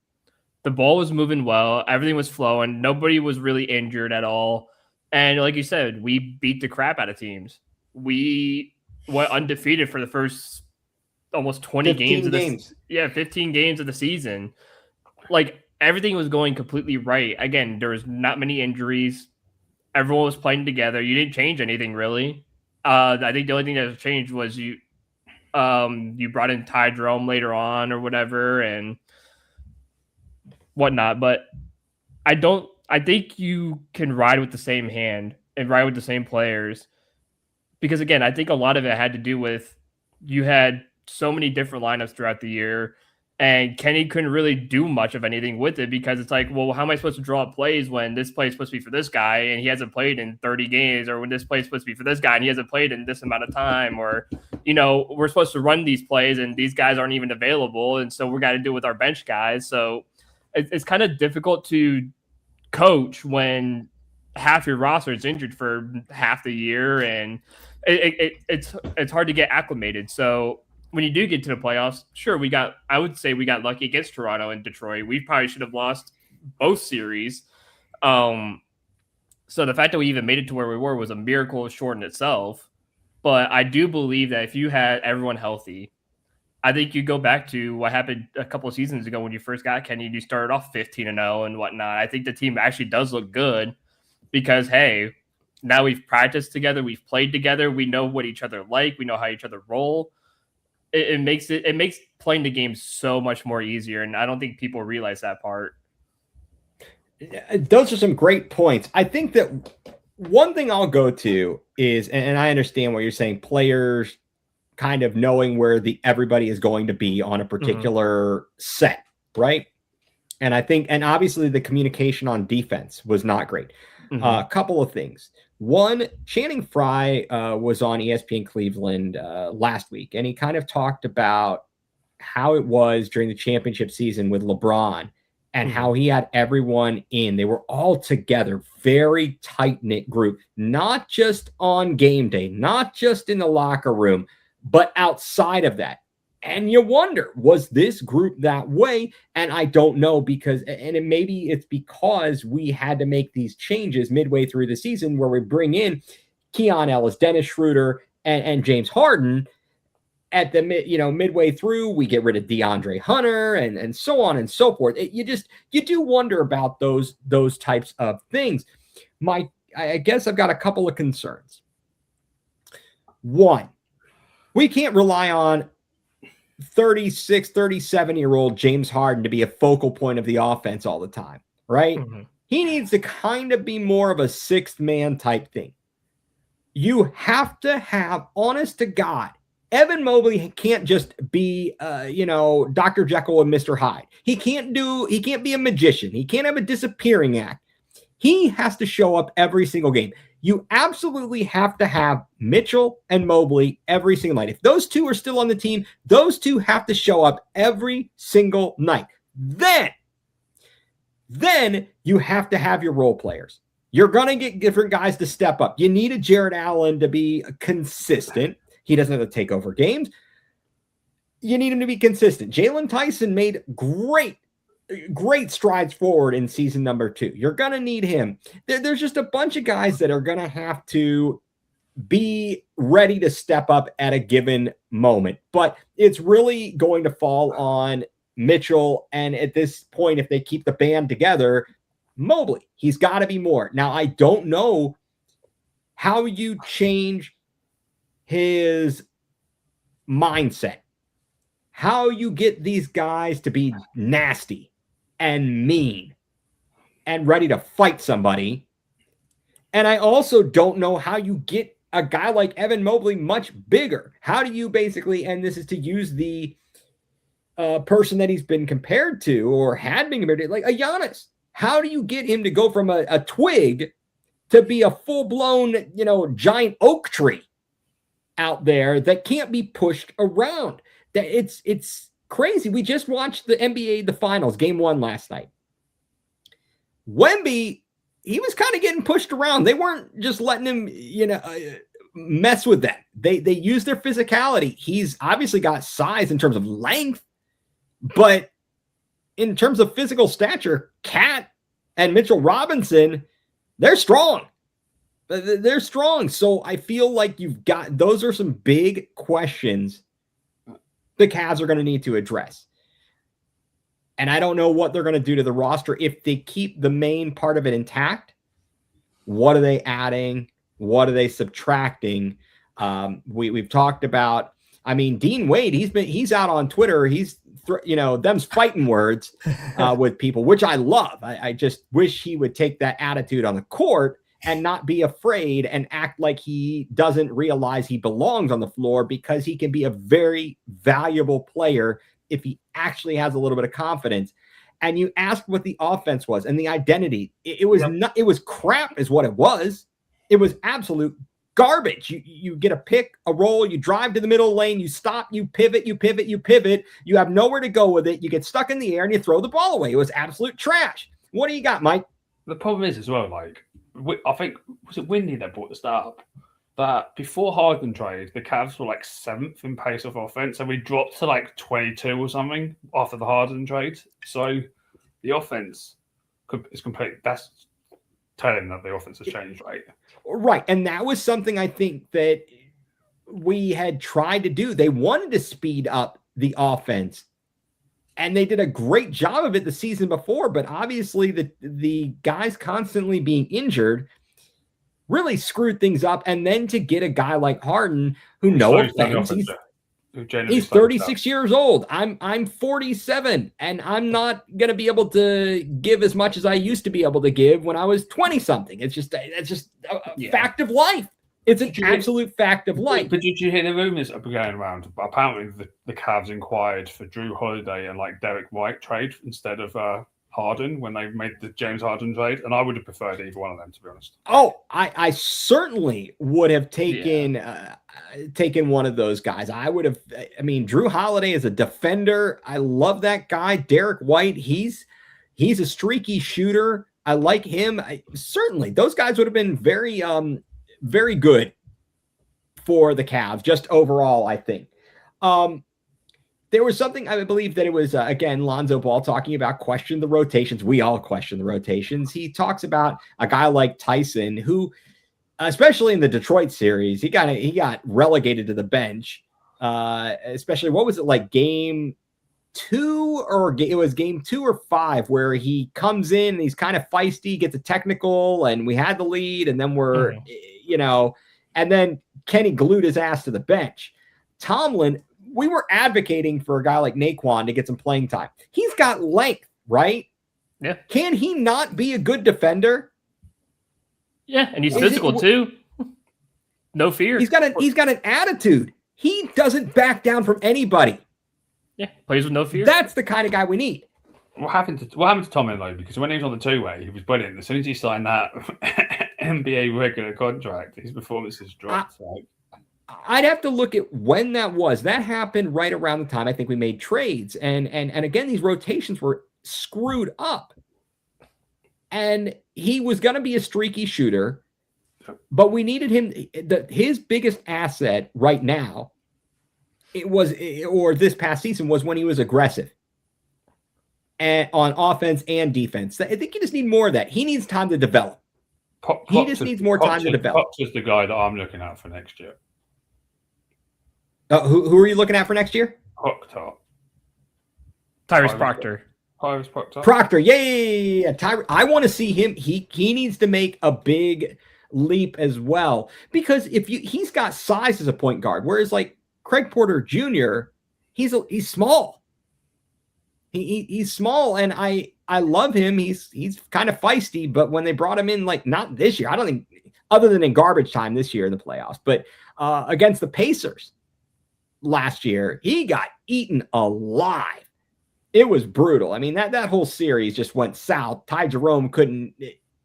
[SPEAKER 3] The ball was moving well, everything was flowing, nobody was really injured at all, and like you said, we beat the crap out of teams. We went undefeated for the first almost 20 games. 15 games of the season. Everything was going completely right. Again, there was not many injuries. Everyone was playing together. You didn't change anything really. I think the only thing that changed was you brought in Ty Jerome later on or whatever and whatnot. But I think you can ride with the same hand and ride with the same players. Because again, I think a lot of it had to do with you had so many different lineups throughout the year, and Kenny couldn't really do much of anything with it, because it's well, how am I supposed to draw up plays when this play is supposed to be for this guy and he hasn't played in 30 games, or when this play is supposed to be for this guy and he hasn't played in this amount of time, or, we're supposed to run these plays and these guys aren't even available. And so we got to do it with our bench guys. So it's kind of difficult to coach when half your roster is injured for half the year, and it's hard to get acclimated. So when you do get to the playoffs, sure, I would say we got lucky against Toronto and Detroit. We probably should have lost both series. So the fact that we even made it to where we were was a miracle short in itself. But I do believe that if you had everyone healthy, I think you go back to what happened a couple of seasons ago when you first got Kenny. You started off 15-0 and whatnot. I think the team actually does look good because, hey, now we've practiced together, we've played together, we know what each other like, we know how each other roll. It makes playing the game so much more easier, and I don't think people realize that part.
[SPEAKER 1] Those are some great points. I think that one thing I'll go to is, and I understand what you're saying, players kind of knowing where everybody is going to be on a particular set, right? And I think, and obviously the communication on defense was not great. A couple of things. One, Channing Frye was on ESPN Cleveland last week, and he kind of talked about how it was during the championship season with LeBron and how he had everyone in. They were all together, very tight-knit group, not just on game day, not just in the locker room, but outside of that. And you wonder, was this group that way? And I don't know, because, and maybe it's because we had to make these changes midway through the season where we bring in Keon Ellis, Dennis Schroeder, and James Harden. at the midway through, we get rid of DeAndre Hunter and so on and so forth. You do wonder about those types of things. I guess I've got a couple of concerns. One, we can't rely on 36, 37-year-old James Harden to be a focal point of the offense all the time, right? Mm-hmm. He needs to kind of be more of a sixth man type thing. You have to have, honest to God, Evan Mobley can't just be, Dr. Jekyll and Mr. Hyde. He can't be a magician. He can't have a disappearing act. He has to show up every single game. You absolutely have to have Mitchell and Mobley every single night. If those two are still on the team, those two have to show up every single night. Then you have to have your role players. You're going to get different guys to step up. You need a Jared Allen to be consistent. He doesn't have to take over games. You need him to be consistent. Jalen Tyson made great strides forward in season number 2. You're going to need him. There's just a bunch of guys that are going to have to be ready to step up at a given moment. But it's really going to fall on Mitchell. And at this point, if they keep the band together, Mobley, he's got to be more. Now, I don't know how you change his mindset, how you get these guys to be nasty and mean and ready to fight somebody. And I also don't know how you get a guy like Evan Mobley much bigger. How do you basically, and this is to use the person that he's been compared to or had been compared to, like a Giannis. How do you get him to go from a twig to be a full-blown, giant oak tree out there that can't be pushed around? That it's crazy. We just watched the NBA, the finals, game 1 last night. Wemby, he was kind of getting pushed around. They weren't just letting him, mess with that. They use their physicality. He's obviously got size in terms of length, but in terms of physical stature, Cat and Mitchell Robinson, they're strong. They're strong. So I feel like those are some big questions the Cavs are going to need to address. And I don't know what they're going to do to the roster. If they keep the main part of it intact, what are they adding? What are they subtracting? We've talked about, Dean Wade, he's out on Twitter. He's, them's fighting words with people, which I love. I just wish he would take that attitude on the court and not be afraid and act like he doesn't realize he belongs on the floor, because he can be a very valuable player if he actually has a little bit of confidence. And you asked what the offense was and the identity. It was crap is what it was. It was absolute garbage. You get a pick, a roll, you drive to the middle lane, you stop, you pivot. You have nowhere to go with it. You get stuck in the air and you throw the ball away. It was absolute trash. What do you got, Mike?
[SPEAKER 2] The problem is as well, I think, was it Windy that brought the start up? That before Harden trade, the Cavs were 7th in pace of offense, and we dropped to 22 or something after the Harden trade. So the offense is complete. That's telling that the offense has changed, right?
[SPEAKER 1] Right. And that was something I think that we had tried to do. They wanted to speed up the offense, and they did a great job of it the season before. But obviously the guys constantly being injured really screwed things up. And then to get a guy like Harden, who he's 36 years old. I'm 47, and I'm not going to be able to give as much as I used to be able to give when I was 20 something. It's just a fact of life. It's an absolute fact of life.
[SPEAKER 2] But did you hear the rumors going around? Apparently the Cavs inquired for Drew Holiday and Derek White trade instead of Harden when they made the James Harden trade, and I would have preferred either one of them, to be honest.
[SPEAKER 1] Oh, I certainly would have taken one of those guys. I would have. Drew Holiday is a defender. I love that guy. Derek White, he's a streaky shooter. I like him. Certainly, those guys would have been very very good for the Cavs, just overall, I think. There was something, I believe that it was, again, Lonzo Ball talking about question the rotations. We all question the rotations. He talks about a guy like Tyson, who, especially in the Detroit series, he got relegated to the bench. especially what was it like game 2 or it was game 2 or 5 where he comes in and he's kind of feisty, gets a technical, and we had the lead, and then we're, and then Kenny glued his ass to the bench. Tomlin, we were advocating for a guy like Naquan to get some playing time. He's got length, right?
[SPEAKER 3] Yeah.
[SPEAKER 1] Can he not be a good defender?
[SPEAKER 3] Yeah, and he's physical too. No fear.
[SPEAKER 1] He's got an attitude. He doesn't back down from anybody.
[SPEAKER 3] Yeah, plays with no fear.
[SPEAKER 1] That's the kind of guy we need.
[SPEAKER 2] What happened to Tomlin though? Because when he was on the two-way, he was brilliant. As soon as he signed that NBA regular contract, his performances dropped.
[SPEAKER 1] I'd have to look at when that was. That happened right around the time I think we made trades, and again, these rotations were screwed up. And he was going to be a streaky shooter, but we needed him. His biggest asset right now, this past season, was when he was aggressive and on offense and defense. I think you just need more of that. He needs time to develop. He just needs more time to develop.
[SPEAKER 2] Pops is the guy that I'm looking at for next year.
[SPEAKER 1] Who are you looking at for next year?
[SPEAKER 3] Tyrese Proctor.
[SPEAKER 1] Proctor, yeah. I want to see him. He needs to make a big leap as well, because he's got size as a point guard, whereas like Craig Porter Jr., he's small. He's small, and I love him. He's kind of feisty, but when they brought him in, like not this year, I don't think, other than in garbage time this year in the playoffs, but against the Pacers last year, he got eaten alive. It was brutal. I mean, that whole series just went south. Ty Jerome couldn't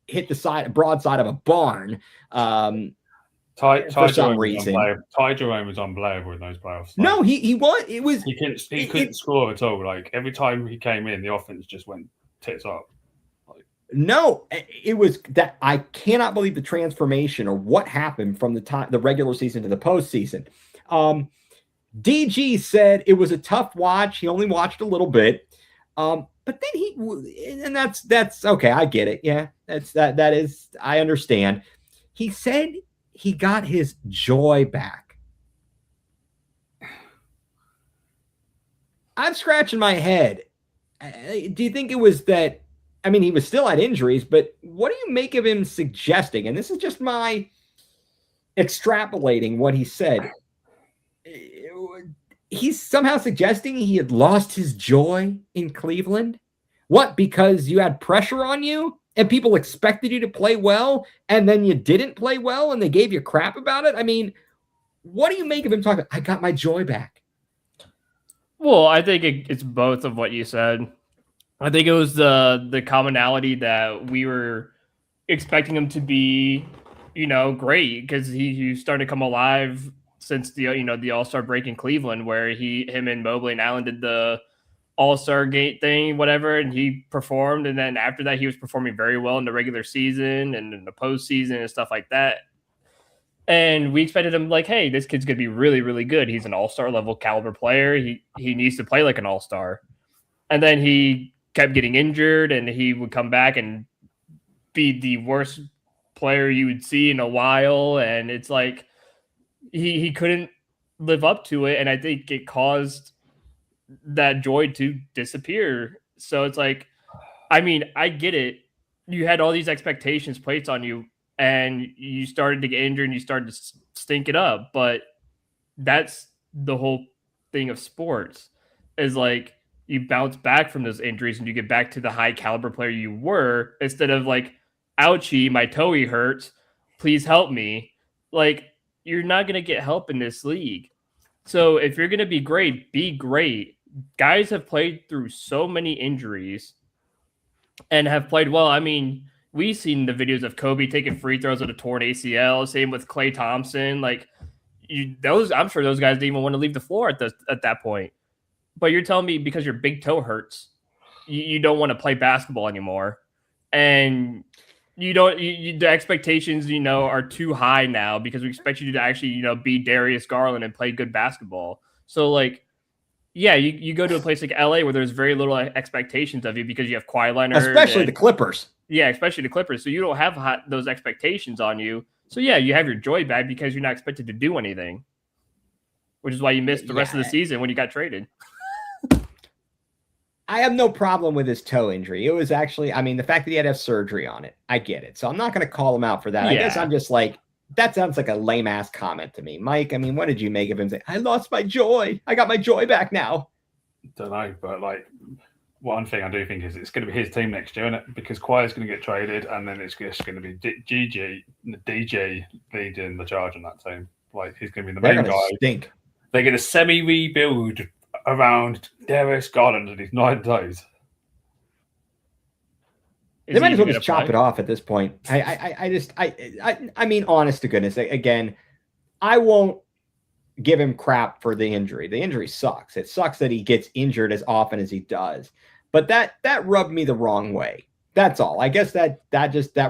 [SPEAKER 1] hit the broadside of a barn for some reason.
[SPEAKER 2] Ty Jerome was unplayable in those playoffs.
[SPEAKER 1] No, he was.
[SPEAKER 2] He couldn't score at all. Like every time he came in, the offense just went tits up.
[SPEAKER 1] No, it was that I cannot believe the transformation or what happened from the regular season to the postseason. DG said it was a tough watch. He only watched a little bit. But then that's okay. I get it. Yeah, that is, I understand. He said he got his joy back. I'm scratching my head. Do you think it was that? I mean, he was still had injuries, but what do you make of him suggesting? And this is just my extrapolating what he said. He's somehow suggesting he had lost his joy in Cleveland. What? Because you had pressure on you and people expected you to play well, and then you didn't play well and they gave you crap about it? I mean, what do you make of him talking? I got my joy back.
[SPEAKER 3] Well, I think it's both of what you said. I think it was the commonality that we were expecting him to be, great, because he started to come alive since the All-Star break in Cleveland, where him and Mobley and Allen did the All-Star gate thing, whatever, and he performed. And then after that, he was performing very well in the regular season and in the postseason and stuff like that. And we expected him like, hey, this kid's going to be really, really good. He's an All-Star level caliber player. He needs to play like an All-Star. And then he kept getting injured, and he would come back and be the worst player you would see in a while. And it's like, he couldn't live up to it, and I think it caused that joy to disappear. So it's like, I mean, I get it. You had all these expectations placed on you, and you started to get injured, and you started to stink it up. But that's the whole thing of sports, is like you bounce back from those injuries and you get back to the high caliber player you were, instead of like, ouchie, my toe hurts, please help me. Like, you're not going to get help in this league. So if you're going to be great, be great. Guys have played through so many injuries and have played well. I mean, we've seen the videos of Kobe taking free throws with a torn ACL. Same with Klay Thompson. Like, I'm sure those guys didn't even want to leave the floor at that point. But you're telling me because your big toe hurts, you don't want to play basketball anymore. And the expectations, are too high now, because we expect you to actually, be Darius Garland and play good basketball. So like, yeah, you go to a place like LA where there's very little expectations of you because you have Kawhi Leonard.
[SPEAKER 1] Especially the Clippers.
[SPEAKER 3] Yeah, especially the Clippers. So you don't have those expectations on you. So yeah, you have your joy back because you're not expected to do anything. which is why you missed the rest of the season when you got traded.
[SPEAKER 1] I have no problem with his toe injury. It was actually, I mean, the fact that he had to have surgery on it, I get it. So I'm not going to call him out for that.
[SPEAKER 3] Yeah.
[SPEAKER 1] I guess I'm just like, that sounds like a lame ass comment to me. Mike, I mean, what did you make of him saying, I lost my joy. I got my joy back now.
[SPEAKER 2] Don't know, but like one thing I do think is it's going to be his team next year, isn't it? Because Kawhi's going to get traded, and then it's just going to be DG leading the charge on that team. Like he's going to be the main guy.
[SPEAKER 1] Stink.
[SPEAKER 2] They're going to semi-rebuild around Darius Garland and his 9 toes.
[SPEAKER 1] They might as well just chop it off at this point. I mean, honest to goodness, again, I won't give him crap for the injury. The injury sucks. It sucks that he gets injured as often as he does. But that rubbed me the wrong way. That's all. I guess that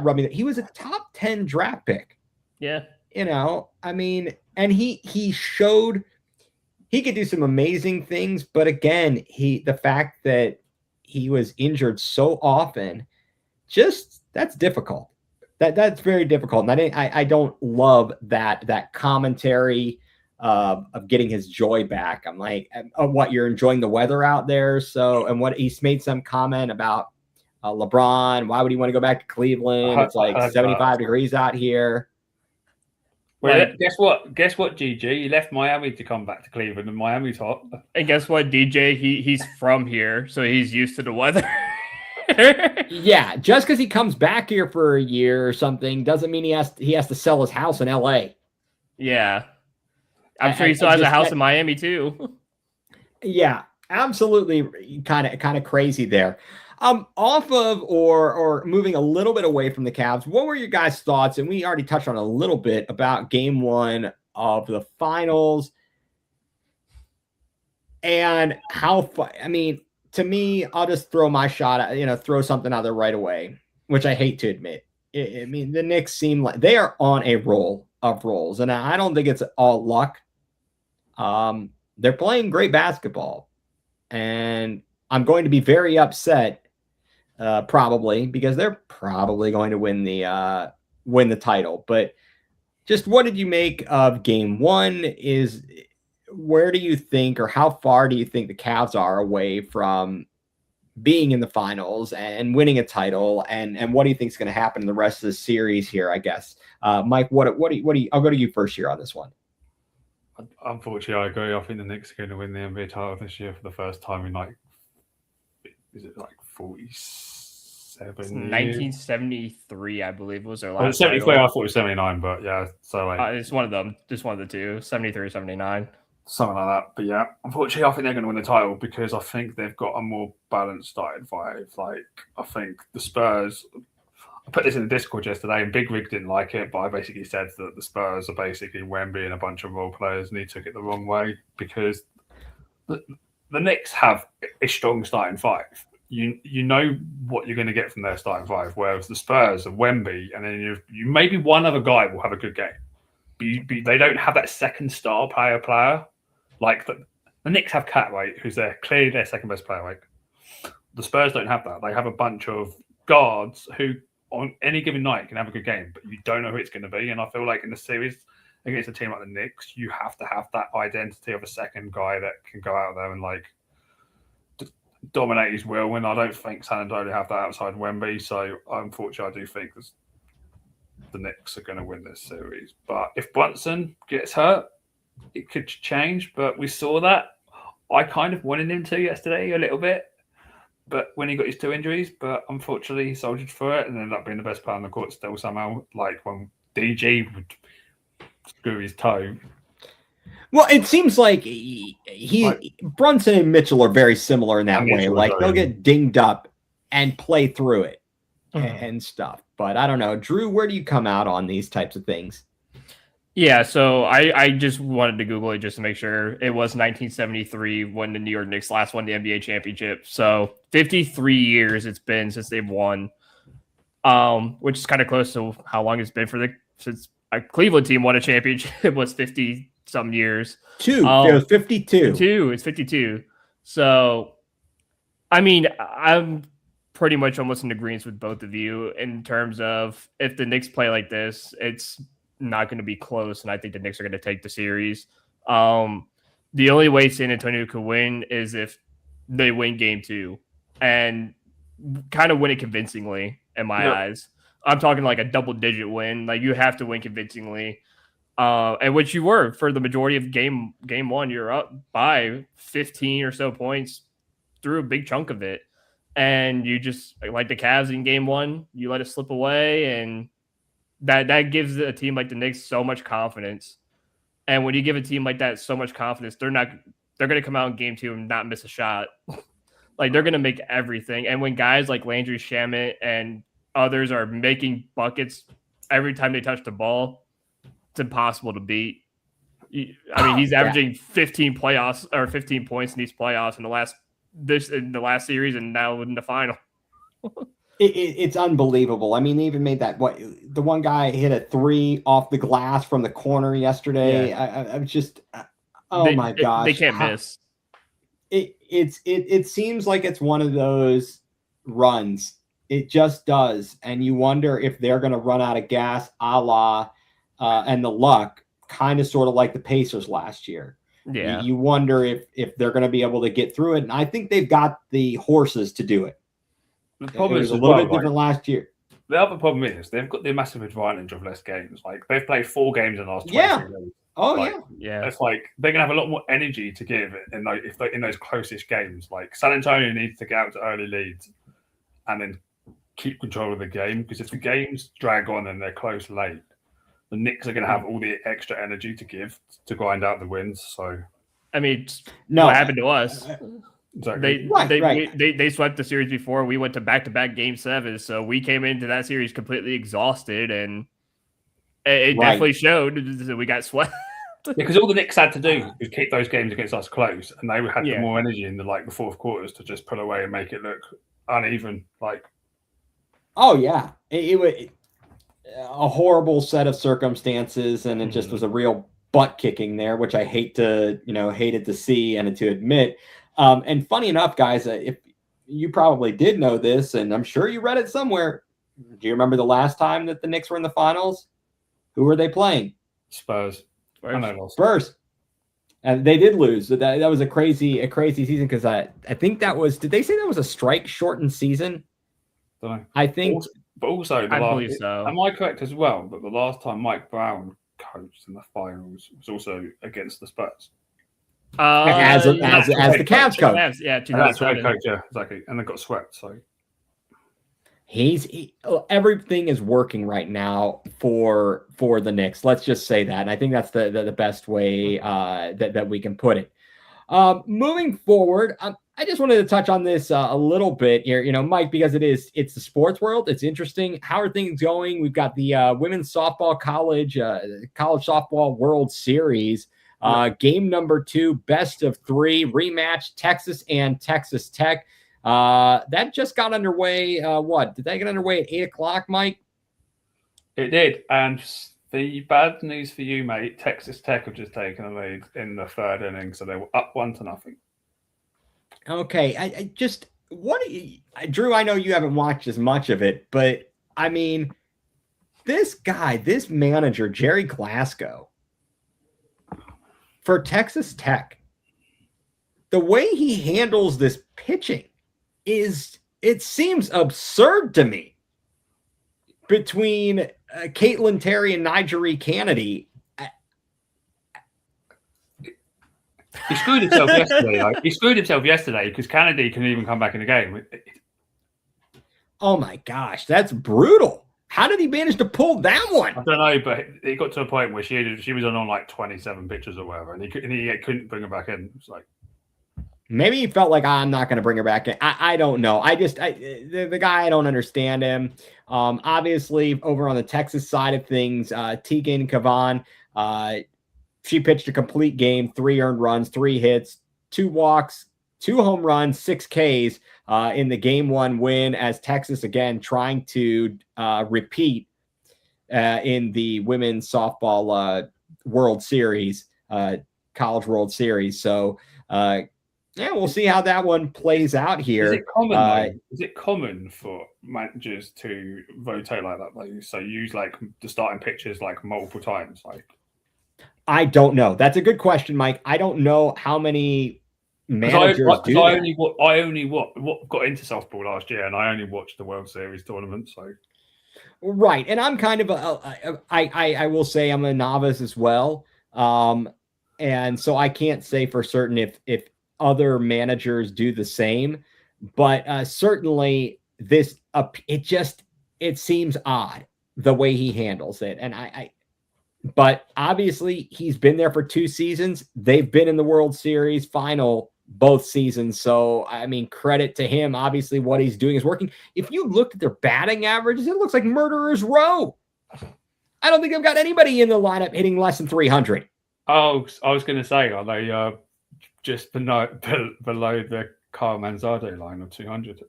[SPEAKER 1] rubbed me. He was a top 10 draft pick.
[SPEAKER 3] Yeah.
[SPEAKER 1] You know, I mean, and he showed he could do some amazing things, but again, the fact that he was injured so often, just that's difficult. That's very difficult. And I don't love that commentary of getting his joy back. I'm like, oh, what, you're enjoying the weather out there? So, and what he's made some comment about LeBron. Why would he want to go back to Cleveland? It's like 75 degrees out here.
[SPEAKER 2] Well, guess what, GG? He left Miami to come back to Cleveland, and Miami's hot.
[SPEAKER 3] And guess what, DJ? He's from here, so he's used to the weather.
[SPEAKER 1] Yeah, just because he comes back here for a year or something doesn't mean he has to sell his house in LA.
[SPEAKER 3] Yeah, I'm sure he still has a house in Miami too. Yeah,
[SPEAKER 1] absolutely, kind of crazy there. Off of or moving a little bit away from the Cavs, what were your guys' thoughts? And we already touched on a little bit about game 1 of the finals and how I mean, to me, I'll just throw my shot at, throw something out there right away, which I hate to admit. I mean, the Knicks seem like they are on a roll of rolls, and I don't think it's all luck. They're playing great basketball, and I'm going to be very upset probably because they're probably going to win the title. But just what did you make of game 1? Where do you think, or how far do you think the Cavs are away from being in the finals and winning a title? And what do you think is going to happen in the rest of the series here, I guess? Mike, what do you, I'll go to you first here on this one.
[SPEAKER 2] Unfortunately, I agree. I think the Knicks are going to win the NBA title this year for the first time in 47 years?
[SPEAKER 3] 1973, I believe, was their last
[SPEAKER 2] 73,
[SPEAKER 3] title.
[SPEAKER 2] I thought it was 79, but yeah. So
[SPEAKER 3] it's one of them. Just one of the two, 73 or 79.
[SPEAKER 2] Something like that. But yeah, unfortunately, I think they're going to win the title because I think they've got a more balanced starting five. Like, I think the Spurs, I put this in the Discord yesterday, and Big Rig didn't like it, but I basically said that the Spurs are basically Wemby and a bunch of role players, and he took it the wrong way because the Knicks have a strong starting five. You know what you're going to get from their starting five, whereas the Spurs are Wemby, and then you maybe one other guy will have a good game. But they don't have that second star player. Like the Knicks have Catway, who's clearly their second best player. Like the Spurs don't have that. They have a bunch of guards who on any given night can have a good game, but you don't know who it's going to be. And I feel like in the series against a team like the Knicks, you have to have that identity of a second guy that can go out there and dominate his will. And I don't think San Antonio have that outside Wemby. So unfortunately, I do think the Knicks are going to win this series. But if Brunson gets hurt, it could change. But we saw that. I kind of wanted him to yesterday a little bit, but when he got his two injuries, but unfortunately he soldiered through it and ended up being the best player on the court still somehow. Like when DG would screw his toe.
[SPEAKER 1] Well, it seems like Brunson and Mitchell are very similar in that way. Like they'll get dinged up and play through it and stuff. But I don't know. Drew, where do you come out on these types of things?
[SPEAKER 3] Yeah, so I just wanted to Google it just to make sure. It was 1973 when the New York Knicks last won the NBA championship. So 53 years it's been since they've won, which is kind of close to how long it's been since a Cleveland team won a championship. It was 50-some years.
[SPEAKER 1] It was 52.
[SPEAKER 3] It's 52. So, I mean, I'm pretty much almost in agreement with both of you in terms of if the Knicks play like this, it's not going to be close, and I think the Knicks are going to take the series. the only way San Antonio could win is if they win game 2 and kind of win it convincingly in my eyes. I'm talking like a double-digit win. Like, you have to win convincingly. And which you were for the majority of game 1. You're up by 15 or so points through a big chunk of it. And you just, like the Cavs in game 1, you let it slip away, and that gives a team like the Knicks so much confidence. And when you give a team like that so much confidence, they're going to come out in game 2 and not miss a shot. Like, they're going to make everything. And when guys like Landry Shamet and others are making buckets every time they touch the ball, it's impossible to beat. I mean, he's averaging 15 points in these playoffs in the last series, and now in the final.
[SPEAKER 1] It's unbelievable. I mean, they even made that. The one guy hit a 3 off the glass from the corner yesterday. Yeah. I'm just, my gosh,
[SPEAKER 3] they can't miss.
[SPEAKER 1] It seems like it's one of those runs. It just does, and you wonder if they're going to run out of gas, a la and the luck, kind of sort of like the Pacers last year.
[SPEAKER 3] Yeah,
[SPEAKER 1] you wonder if they're going to be able to get through it, and I think they've got the horses to do it.
[SPEAKER 2] The problem is
[SPEAKER 1] a little bit different last year.
[SPEAKER 2] The other problem is they've got the massive advantage of less games. Like, they've played 4 games in the last 23 days.
[SPEAKER 1] Oh,
[SPEAKER 3] yeah.
[SPEAKER 2] It's like they're gonna have a lot more energy to give in those closest games. Like, San Antonio needs to get out to early leads and then keep control of the game, because if the games drag on and they're close late, the Knicks are going to have all the extra energy to give to grind out the wins. So,
[SPEAKER 3] I mean, what happened to us?
[SPEAKER 2] Exactly.
[SPEAKER 3] They swept the series before. We went to back-to-back game 7, so we came into that series completely exhausted, and it definitely showed that we got swept.
[SPEAKER 2] Because all the Knicks had to do was keep those games against us close, and they had more energy in the fourth quarters to just pull away and make it look uneven.
[SPEAKER 1] Oh yeah, it was a horrible set of circumstances, and it just was a real butt kicking there, which I hated to see and to admit. And funny enough, guys, if you probably did know this, and I'm sure you read it somewhere. Do you remember the last time that the Knicks were in the finals? Who were they playing?
[SPEAKER 2] Spurs.
[SPEAKER 1] And they did lose. That was a crazy season, because I think that was. Did they say that was a strike shortened season?
[SPEAKER 2] Don't know.
[SPEAKER 1] I think.
[SPEAKER 2] But also,
[SPEAKER 3] I believe so.
[SPEAKER 2] Am I correct as well? But the last time Mike Brown coached in the finals was also against the Spurs.
[SPEAKER 1] As the Cavs coach.
[SPEAKER 3] Yeah,
[SPEAKER 2] that's right, coach. Yeah, exactly. And they got swept. So
[SPEAKER 1] everything is working right now for the Knicks. Let's just say that. And I think that's the best way that we can put it. Moving forward, I just wanted to touch on this a little bit here, Mike, because it's the sports world. It's interesting. How are things going? We've got the women's softball college softball World Series. Game number 2, best of 3 rematch, Texas and Texas Tech. That just got underway. Did that get underway at 8:00, Mike?
[SPEAKER 2] It did. And the bad news for you, mate, Texas Tech have just taken a lead in the 3rd inning, so they were up 1-0.
[SPEAKER 1] Okay, Drew, I know you haven't watched as much of it, but I mean, this manager, Jerry Glasgow, for Texas Tech, the way he handles this pitching it seems absurd to me. Between Caitlin Terry and Nigeri Kennedy,
[SPEAKER 2] he screwed himself yesterday. He screwed himself yesterday because Kennedy couldn't even come back in the game.
[SPEAKER 1] Oh my gosh, that's brutal. How did he manage to pull that one?
[SPEAKER 2] I don't know, but it got to a point where she was on 27 pitches or whatever, and he couldn't bring her back in. It's like,
[SPEAKER 1] maybe he felt like, I'm not going to bring her back in. I don't know. The guy, I don't understand him. Obviously, over on the Texas side of things, Tegan Cavan, she pitched a complete game, 3 earned runs, 3 hits, 2 walks, 2 home runs, 6 Ks in the game 1 win, as Texas, again, trying to repeat in the women's softball World Series, College World Series. So, yeah, we'll see how that one plays out here.
[SPEAKER 2] Is it common for managers to rotate like that? So use the starting pitchers multiple times?
[SPEAKER 1] I don't know. That's a good question, Mike. I don't know how many managers do
[SPEAKER 2] I
[SPEAKER 1] that.
[SPEAKER 2] I only got into softball last year, and I only watched the World Series tournament. So
[SPEAKER 1] Right, and I'm kind of I will say I'm a novice as well, and so I can't say for certain if other managers do the same, but certainly this it seems odd the way he handles it, and but obviously he's been there for 2 seasons. They've been in the World Series final both seasons. So, I mean, credit to him. Obviously, what he's doing is working. If you look at their batting averages, it looks like murderer's row. I don't think I've got anybody in the lineup hitting less than 300.
[SPEAKER 2] oh, I was going to say, are they just below the Kyle Manzardo line of 200?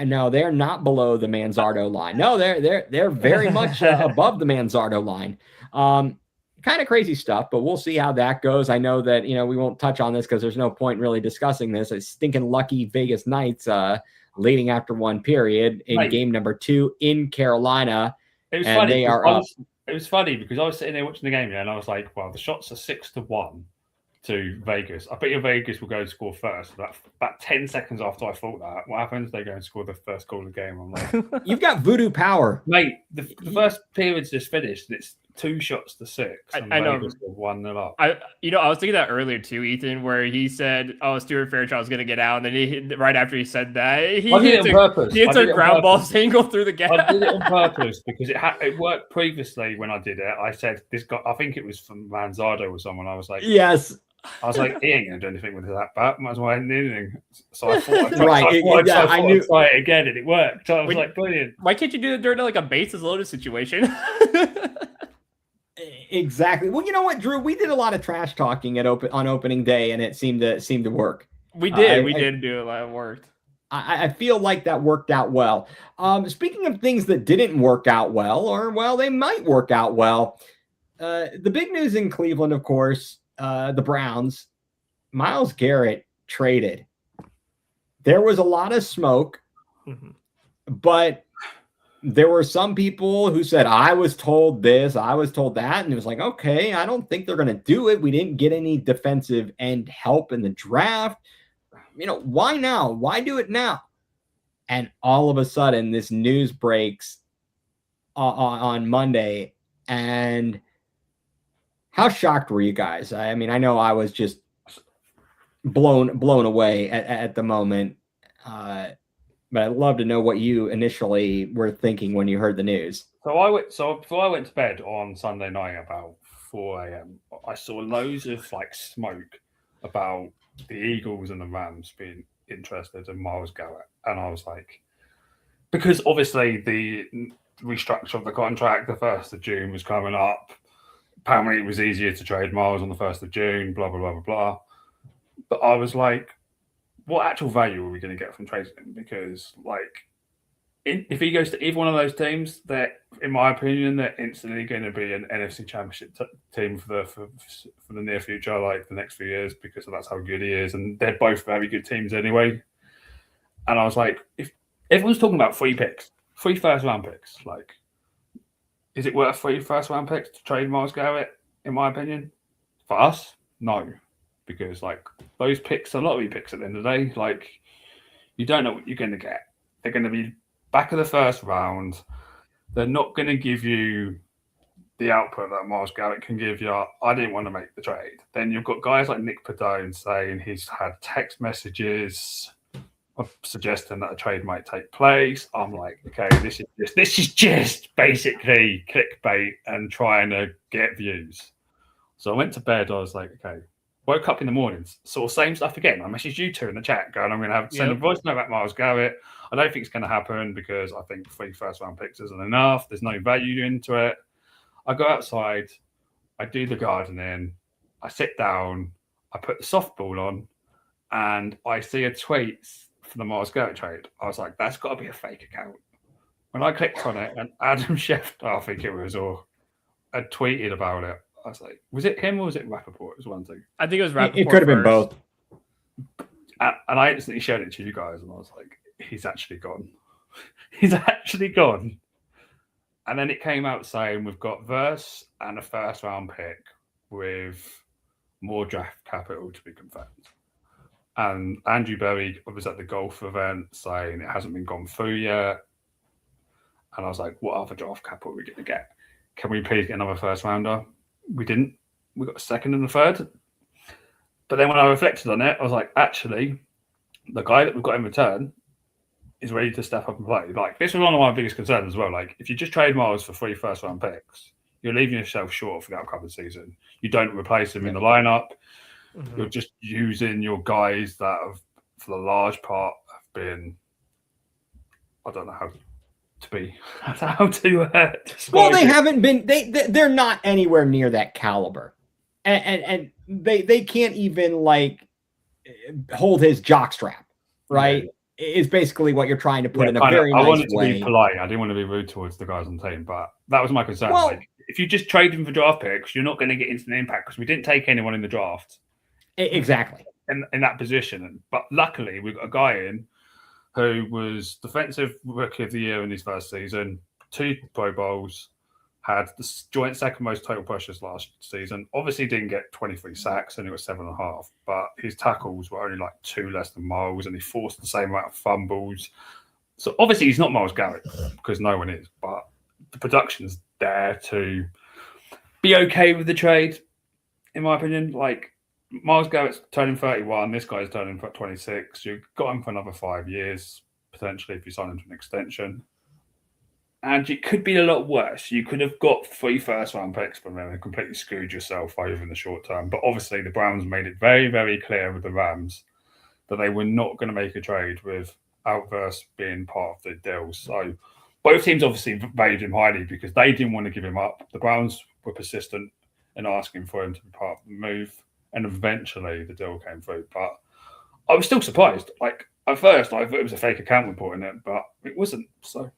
[SPEAKER 1] No, they're not below the Manzardo line. No, they're very much above the Manzardo line. Kind of crazy stuff, but we'll see how that goes. I know that we won't touch on this because there's no point really discussing this. It's stinking lucky Vegas Knights leading after one period in game number 2 in Carolina.
[SPEAKER 2] It was funny. It was funny because I was sitting there watching the game and I was like, "Well, the shots are 6-1 to Vegas. I bet you Vegas will go and score first." About 10 seconds after I thought that, what happens? They go and score the first goal of the game. I'm like,
[SPEAKER 1] you've got voodoo power,
[SPEAKER 2] mate. The first period's just finished. And it's 2 shots to 6.
[SPEAKER 3] I know.
[SPEAKER 2] 1-0 up.
[SPEAKER 3] I was thinking that earlier too, Ethan, where he said, "Oh, Stuart Fairchild's going to get out," and then right after he said that, he hits a ground ball single through the gap.
[SPEAKER 2] I did it on purpose because it worked previously when I did it. I said this guy. I think it was from Manzardo or someone. I was like,
[SPEAKER 1] yes.
[SPEAKER 2] I was like, he ain't going to do anything with that bat. Might as well end anything. So I thought, I knew try it again, and it worked. So I was like, brilliant.
[SPEAKER 3] Why can't you do it during like a bases loaded situation?
[SPEAKER 1] Exactly. Well, you know what, Drew? We did a lot of trash talking on opening day, and it seemed to work.
[SPEAKER 3] We did. We did do a lot. It worked.
[SPEAKER 1] I feel like that worked out well. Speaking of things that didn't work out well, or they might work out well. The big news in Cleveland, of course. The Browns, Myles Garrett traded. There was a lot of smoke, but there were some people who said, I was told this, I was told that. And it was like, okay, I don't think they're going to do it. We didn't get any defensive end help in the draft. Why now? Why do it now? And all of a sudden, this news breaks on Monday. And how shocked were you guys? I mean, I know I was just blown away at the moment. But I'd love to know what you initially were thinking when you heard the news.
[SPEAKER 2] So before I went to bed on Sunday night about 4 a.m., I saw loads of smoke about the Eagles and the Rams being interested in Myles Garrett. And I was like, because obviously the restructure of the contract, the 1st of June was coming up. Apparently it was easier to trade Myles on the 1st of June, blah, blah, blah, blah, blah. But I was like, what actual value are we going to get from trading him? Because, if he goes to either one of those teams, that, in my opinion, they're instantly going to be an NFC Championship team for the near future, the next few years, because that's how good he is. And they're both very good teams anyway. And I was like, if everyone's talking about 3 first-round picks, is it worth 3 first-round picks to trade Myles Garrett, in my opinion? For us, no. Because those picks are lottery picks at the end of the day. You don't know what you're going to get. They're going to be back of the first round. They're not going to give you the output that Myles Garrett can give you. I didn't want to make the trade. Then you've got guys like Nick Padone saying he's had text messages suggesting that a trade might take place. I'm like, okay, this is just basically clickbait and trying to get views. So I went to bed. I was like, okay. Woke up in the mornings, saw same stuff again. I messaged you 2 in the chat going, I'm going to send a voice note about Myles Garrett. I don't think it's going to happen because I think 3 first-round picks isn't enough. There's no value into it. I go outside, I do the gardening, I sit down, I put the softball on, and I see a tweet for the Myles Garrett trade. I was like, that's got to be a fake account. When I clicked on it, and Adam Schefter, I think it was, or had tweeted about it. I was like, was it him or was it Rappaport? It was one thing.
[SPEAKER 3] I think it was Rappaport.
[SPEAKER 1] It could have been both.
[SPEAKER 2] And I instantly showed it to you guys, and I was like, he's actually gone. He's actually gone. And then it came out saying we've got Verse and a first-round pick with more draft capital to be confirmed. And Andrew Berry was at the golf event saying it hasn't been gone through yet. And I was like, what other draft capital are we going to get? Can we please get another first rounder? We didn't. We got a second and a third. But then when I reflected on it, I was like, actually, the guy that we've got in return is ready to step up and play. Like, this was one of my biggest concerns as well. Like, if you just trade Myles for 3 first-round picks, you're leaving yourself short for the upcoming season. You don't replace him in the lineup. Mm-hmm. You're just using your guys that have, for the large part, have been, I don't know how to
[SPEAKER 1] well, they haven't been. They're not anywhere near that caliber, and they can't even like hold his jockstrap, right? Yeah. Is basically what you're trying to put in a very nice way. I wanted to be
[SPEAKER 2] polite. I didn't want to be rude towards the guys on the team, but that was my concern. Well, like, if you just trade them for draft picks, you're not going to get instant impact because we didn't take anyone in the draft.
[SPEAKER 1] Exactly.
[SPEAKER 2] In that position, but luckily we got a guy in who was defensive rookie of the year in his first season, 2 Pro Bowls, had the joint second most total pressures last season. Obviously didn't get 23 sacks, only got 7.5, but his tackles were only like 2 less than Myles, and he forced the same amount of fumbles. So obviously he's not Myles Garrett, because no one is, but the production's there to be okay with the trade, in my opinion. Like, Myles Garrett's turning 31. This guy's turning 26. You've got him for another 5 years, potentially, if you sign him to an extension. And it could be a lot worse. You could have got 3 first-round picks from him and completely screwed yourself over in the short term. But obviously, the Browns made it very, very clear with the Rams that they were not going to make a trade without Verse being part of the deal. So both teams obviously valued him highly because they didn't want to give him up. The Browns were persistent in asking for him to be part of the move. And eventually the deal came through. But I was still surprised. Like, at first, I thought it was a fake account reporting it, but it wasn't. So,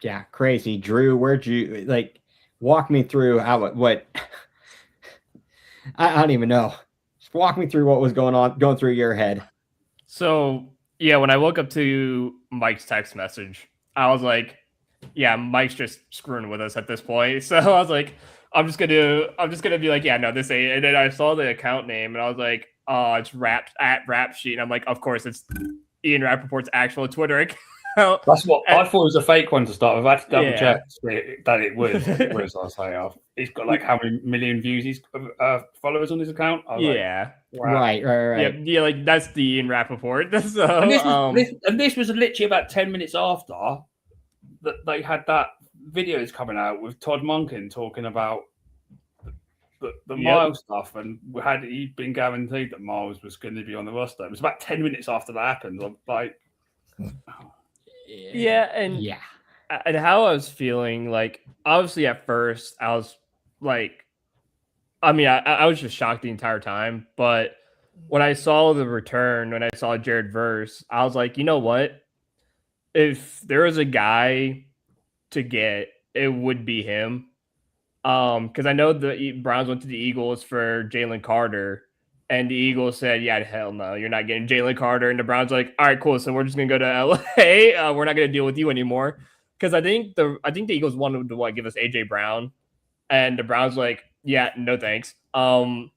[SPEAKER 1] yeah, crazy. Drew, where'd you, like, walk me through what I don't even know. Just walk me through what was going through your head.
[SPEAKER 3] So, yeah, when I woke up to Mike's text message, I was like, yeah, Mike's just screwing with us at this point. So I was like, I'm just gonna be like, yeah, no, this ain't. And then I saw the account name, and I was like, oh, it's Rap Sheet. And I'm like, of course, it's Ian Rappaport's actual Twitter account.
[SPEAKER 2] That's what I thought it was a fake one to start with. I had to double check that it was. I say, he's got like how many million views he's followers on his account.
[SPEAKER 1] Yeah,
[SPEAKER 2] like, wow.
[SPEAKER 1] Right.
[SPEAKER 3] Yeah, like that's the Ian Rappaport. So,
[SPEAKER 2] and this was literally about 10 minutes after that they had that videos coming out with Todd Monken talking about the Myles stuff, and had he been guaranteed that Myles was going to be on the roster. It was about 10 minutes after that happened. I'm like,
[SPEAKER 3] and how I was feeling, like, obviously at first I was like, I mean, I was just shocked the entire time, but when I saw the return, when I saw Jared Verse, I was like, you know what? If there was a guy to get, it would be him. Because I know the Browns went to the Eagles for Jalen Carter, and the Eagles said, yeah, hell no, you're not getting Jalen Carter. And the Browns are like, all right, cool, so we're just going to go to LA. We're not going to deal with you anymore. Because I think the Eagles wanted to give us AJ Brown, and the Browns were like, yeah, no thanks. You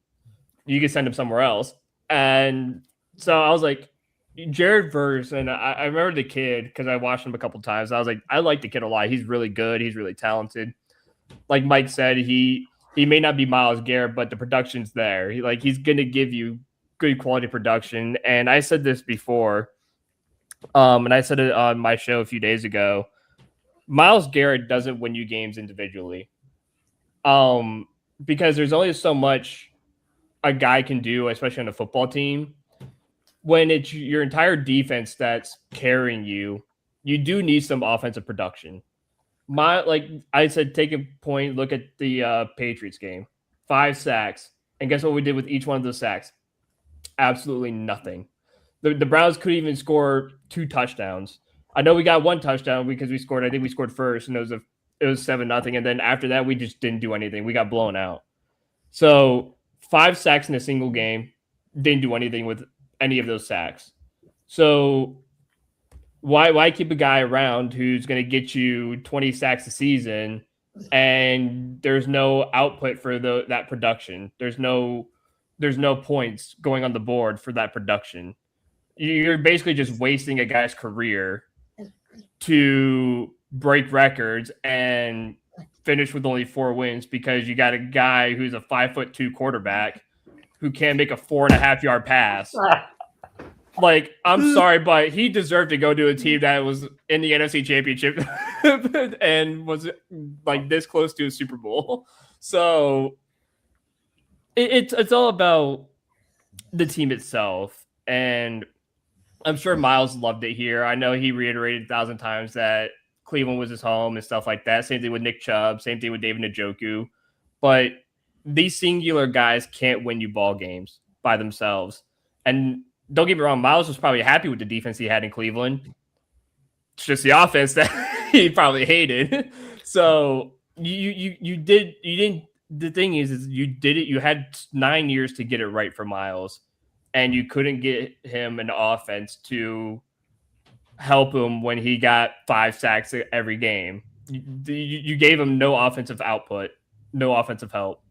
[SPEAKER 3] can send him somewhere else. And so I was like, Jared Verse, and I remember the kid because I watched him a couple times. I was like, I like the kid a lot. He's really good. He's really talented. Like Mike said, he may not be Myles Garrett, but the production's there. He's going to give you good quality production. And I said this before, and I said it on my show a few days ago. Myles Garrett doesn't win you games individually, because there's only so much a guy can do, especially on a football team. When it's your entire defense that's carrying you, you do need some offensive production. Like I said, take a point, look at the Patriots game. 5 sacks. And guess what we did with each one of those sacks? Absolutely nothing. The Browns couldn't even score 2 touchdowns. I know we got 1 touchdown because we scored first, and it was 7-0. And then after that, we just didn't do anything. We got blown out. So 5 sacks in a single game, didn't do anything with any of those sacks. So why keep a guy around who's going to get you 20 sacks a season and there's no output for that production. There's no points going on the board for that production. You're basically just wasting a guy's career to break records and finish with only 4 wins because you got a guy who's a 5'2" quarterback who can't make a 4.5-yard pass. Like, I'm sorry, but he deserved to go to a team that was in the NFC Championship and was like this close to a Super Bowl. So it's all about the team itself. And I'm sure Myles loved it here. I know he reiterated 1,000 times that Cleveland was his home and stuff like that. Same thing with Nick Chubb. Same thing with David Njoku. But these singular guys can't win you ball games by themselves. And don't get me wrong, Myles was probably happy with the defense he had in Cleveland. It's just the offense that he probably hated. So you didn't. The thing is you did it. You had 9 years to get it right for Myles, and you couldn't get him an offense to help him when he got 5 sacks every game. You gave him no offensive output, no offensive help.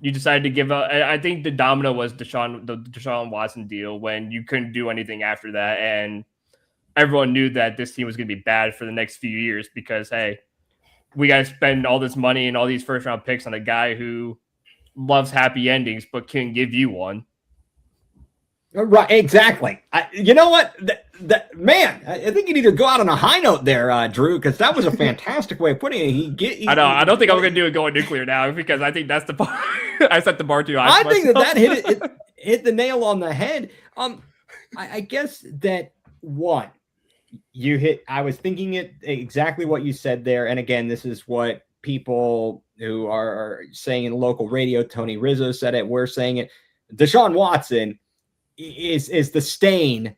[SPEAKER 3] You decided to give up. I think the domino was the Deshaun Watson deal when you couldn't do anything after that. And everyone knew that this team was going to be bad for the next few years because, hey, we got to spend all this money and all these first-round picks on a guy who loves happy endings but can't give you one.
[SPEAKER 1] Right, exactly. You know what? Man, I think you need to go out on a high note there, Drew, because that was a fantastic way of putting it.
[SPEAKER 3] I know. I don't think I'm going to do it going nuclear now because I think that's the bar. I set the bar too high.
[SPEAKER 1] I think that hit the nail on the head. I guess that one you hit. I was thinking it exactly what you said there, and again, this is what people who are saying in local radio. Tony Rizzo said it. We're saying it. Deshaun Watson is the stain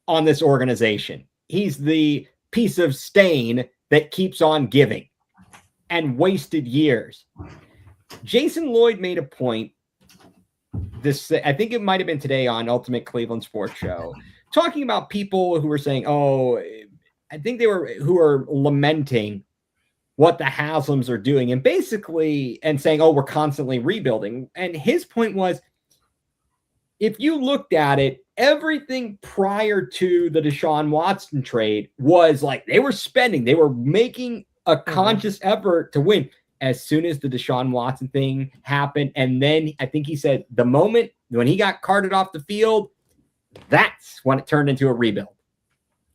[SPEAKER 1] on this organization. He's the piece of stain that keeps on giving and wasted years. Jason Lloyd made a point I think it might have been today on Ultimate Cleveland Sports Show, talking about people who were saying, I think who are lamenting what the Haslams are doing and basically saying, we're constantly rebuilding. And his point was, if you looked at it, everything prior to the Deshaun Watson trade was like they were spending, they were making a conscious effort to win. As soon as the Deshaun Watson thing happened, and then I think he said the moment when he got carted off the field, that's when it turned into a rebuild.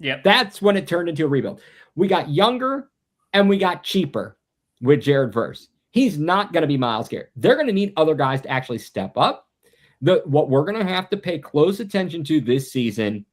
[SPEAKER 3] Yep.
[SPEAKER 1] That's when it turned into a rebuild. We got younger and we got cheaper with Jared Verse. He's not going to be Myles Garrett. They're going to need other guys to actually step up. What we're going to have to pay close attention to this season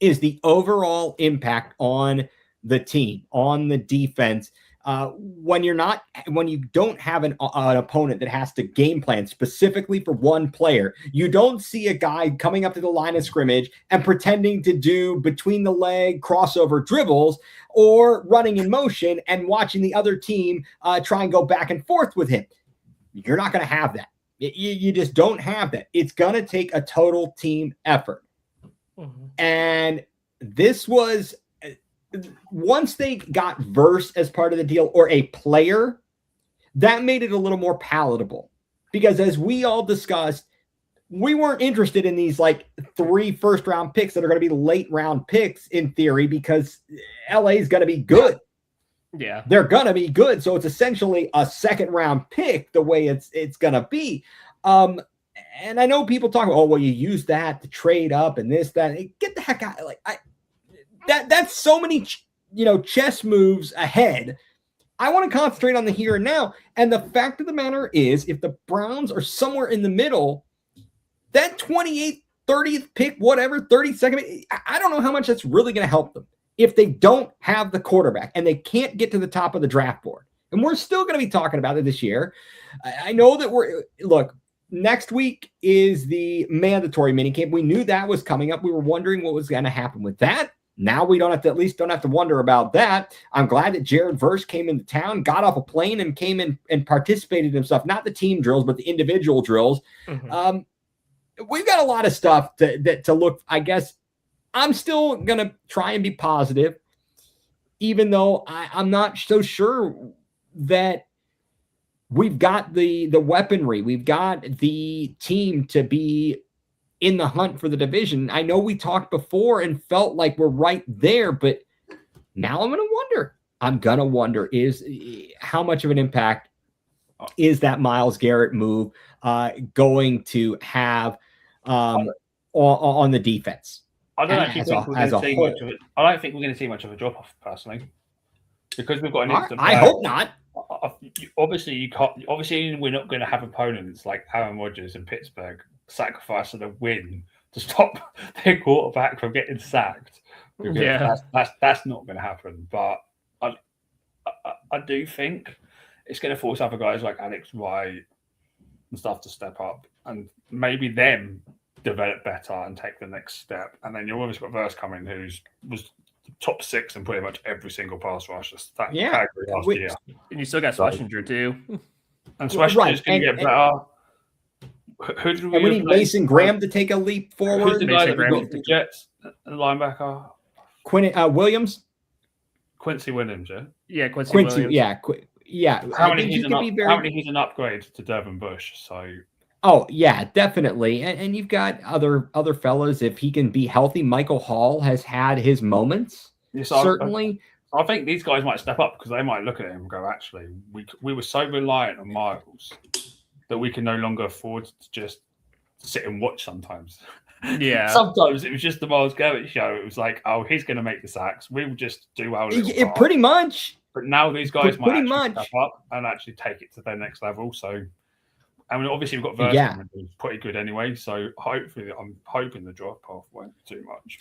[SPEAKER 1] is the overall impact on the team, on the defense. When you don't have an opponent that has to game plan specifically for one player, you don't see a guy coming up to the line of scrimmage and pretending to do between the leg crossover dribbles or running in motion and watching the other team try and go back and forth with him. You're not going to have that. You just don't have that. It's going to take a total team effort. Mm-hmm. And this was, once they got Verse as part of the deal or a player, that made it a little more palatable. Because as we all discussed, we weren't interested in these like 3 first-round picks that are going to be late-round picks in theory because LA is going to be good.
[SPEAKER 3] Yeah,
[SPEAKER 1] they're gonna be good, so it's essentially a second-round pick the way it's gonna be. And I know people talk about, you use that to trade up and this, that. Get the heck out! That's so many, chess moves ahead. I want to concentrate on the here and now. And the fact of the matter is, if the Browns are somewhere in the middle, that 28th, 30th pick, whatever, 32nd, I don't know how much that's really going to help them. If they don't have the quarterback and they can't get to the top of the draft board. And we're still going to be talking about it this year. I know that next week is the mandatory minicamp. We knew that was coming up. We were wondering what was going to happen with that. Now we don't have to wonder about that. I'm glad that Jared Verse came into town, got off a plane and came in and participated in stuff, not the team drills, but the individual drills. Mm-hmm. We've got a lot of stuff to look, I guess. I'm still going to try and be positive, even though I'm not so sure that we've got the weaponry, we've got the team to be in the hunt for the division. I know we talked before and felt like we're right there, but now I'm going to wonder is how much of an impact is that Myles Garrett move going to have on the defense?
[SPEAKER 2] I don't actually think we're going to see much of it. I don't think we're going to see much of a drop off personally, because we've got an instant player.
[SPEAKER 1] I hope not.
[SPEAKER 2] Obviously, obviously, we're not going to have opponents like Aaron Rodgers in Pittsburgh sacrificing a win to stop their quarterback from getting sacked.
[SPEAKER 3] Yeah,
[SPEAKER 2] that's not going to happen. But I do think it's going to force other guys like Alex Wright and stuff to step up, and maybe them develop better and take the next step. And then you've obviously got Verse coming, was top 6 in pretty much every single pass rush category last year.
[SPEAKER 3] And you still got Schlesinger too.
[SPEAKER 2] And Schlesinger's going to get better. Who did we
[SPEAKER 1] need Mason Graham to take a leap forward?
[SPEAKER 2] Who's the guy that beat the Jets, the linebacker?
[SPEAKER 1] Williams?
[SPEAKER 2] Quincy Williams, yeah?
[SPEAKER 3] Yeah, Quincy Williams.
[SPEAKER 1] Yeah.
[SPEAKER 2] Apparently he's an upgrade to Devin Bush, so...
[SPEAKER 1] Oh, yeah, definitely. And you've got other fellas, if he can be healthy. Michael Hall has had his moments, certainly.
[SPEAKER 2] I think these guys might step up because they might look at him and go, actually, we were so reliant on Myles that we can no longer afford to just sit and watch sometimes.
[SPEAKER 3] Yeah.
[SPEAKER 2] Sometimes it was just the Myles Garrett show. It was like, oh, he's going to make the sacks. We will just do our little part.
[SPEAKER 1] Pretty much.
[SPEAKER 2] But now these guys might step up and actually take it to their next level. So, I mean, obviously we've got Verse who's pretty good anyway. So hopefully, I'm hoping the drop off won't be too much.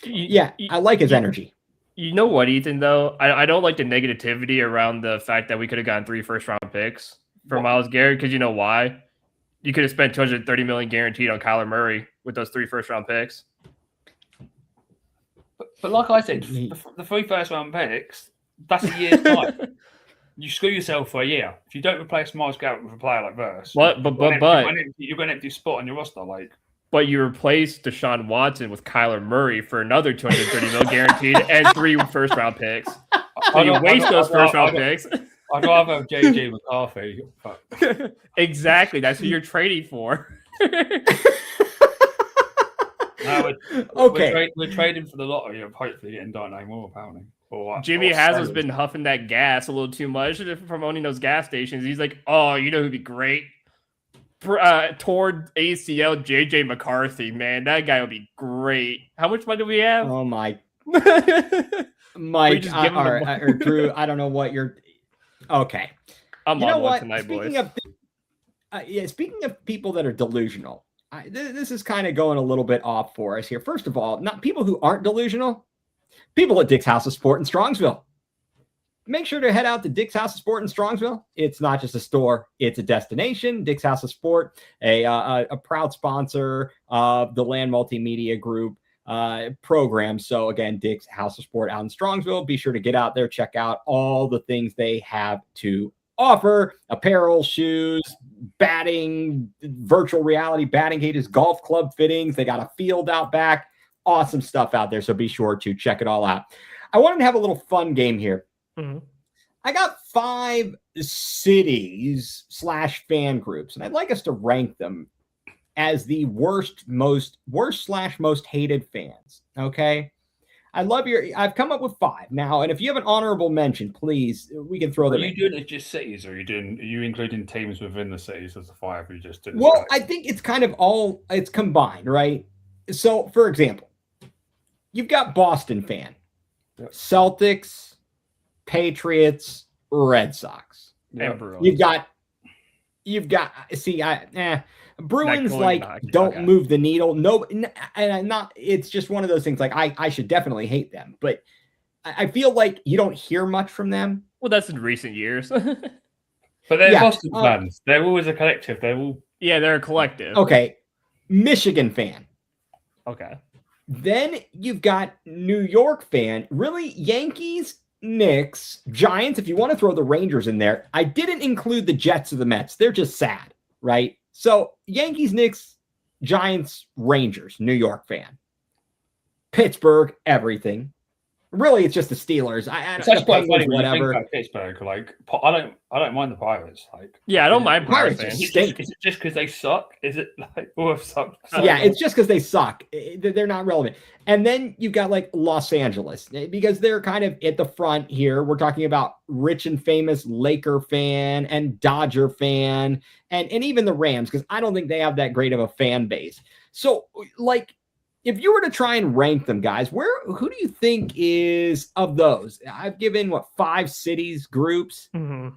[SPEAKER 1] I like his energy.
[SPEAKER 3] You know what, Ethan, though? I don't like the negativity around the fact that we could have gotten 3 first-round picks for Myles Garrett, because you know why? You could have spent $230 million guaranteed on Kyler Murray with those 3 first-round picks.
[SPEAKER 2] But like I said, the 3 first-round picks, that's a year's time. You screw yourself for a year. If you don't replace Myles Garrett with a player like Verse,
[SPEAKER 3] but
[SPEAKER 2] you're going to empty spot on your roster.
[SPEAKER 3] But you replace Deshaun Watson with Kyler Murray for another $230 million guaranteed and 3 first-round picks. So you waste those first-round picks.
[SPEAKER 2] I'd rather have JJ McCarthy. But...
[SPEAKER 3] Exactly. That's who you're trading for.
[SPEAKER 2] We're trading for the lottery of hopefully getting Darnay Moore, apparently.
[SPEAKER 3] Jimmy Haslam's been huffing that gas a little too much from owning those gas stations. He's like, oh, you know who'd be great? Toward ACL, JJ McCarthy, man. That guy would be great. How much money do we have?
[SPEAKER 1] Oh, my. Mike, or Drew, I don't know what you're... Okay.
[SPEAKER 3] I'm on one tonight,
[SPEAKER 1] speaking
[SPEAKER 3] boys.
[SPEAKER 1] Speaking of people that are delusional, this is kind of going a little bit off for us here. First of all, not people who aren't delusional, people at Dick's House of Sport in Strongsville. Make sure to head out to Dick's House of Sport in Strongsville. It's not just a store, it's a destination. Dick's House of Sport, a proud sponsor of the Land Multimedia Group program. So again, Dick's House of Sport out in Strongsville. Be sure to get out there, check out all the things they have to offer: apparel, shoes, batting, virtual reality batting cages, golf club fittings. They got a field out back. Awesome stuff out there. So be sure to check it all out. I wanted to have a little fun game here. Mm-hmm. I got 5 cities / fan groups, and I'd like us to rank them as the worst / most hated fans. Okay. I've come up with 5 now. And if you have an honorable mention, please, we can throw them in.
[SPEAKER 2] Are you doing it just cities, or are you including teams within the cities as the 5 you just did?
[SPEAKER 1] Well, I think it's kind of it's combined, right? So for example, you've got Boston fan, Celtics, Patriots, Red Sox.
[SPEAKER 3] And Bruins.
[SPEAKER 1] You've got Bruins don't move the needle. No, and I'm not. It's just one of those things. Like I should definitely hate them, but I feel like you don't hear much from them.
[SPEAKER 3] Well, that's in recent years.
[SPEAKER 2] But they're Boston fans. They're always a collective.
[SPEAKER 3] They're a collective.
[SPEAKER 1] Okay, Michigan fan.
[SPEAKER 3] Okay.
[SPEAKER 1] Then you've got New York fan. Really, Yankees, Knicks, Giants. If you want to throw the Rangers in there, I didn't include the Jets or the Mets. They're just sad, right? So Yankees, Knicks, Giants, Rangers, New York fan. Pittsburgh, everything, Really, it's just the Steelers.
[SPEAKER 2] It's actually quite funny when you
[SPEAKER 1] whatever.
[SPEAKER 2] think about Pittsburgh. Like, I don't mind the Pirates. Like,
[SPEAKER 3] Yeah, I don't mind Pirates
[SPEAKER 1] Pirates
[SPEAKER 3] fans.
[SPEAKER 2] is it just because they suck? Is it like, oh, suck?
[SPEAKER 1] Yeah, it's just because they suck. They're not relevant. And then you've got like Los Angeles because they're kind of at the front here. We're talking about rich and famous Laker fan and Dodger fan and even the Rams because I don't think they have that great of a fan base. So, like, if you were to try and rank them, guys, who do you think is of those? I've given 5 cities groups.
[SPEAKER 3] Mm-hmm.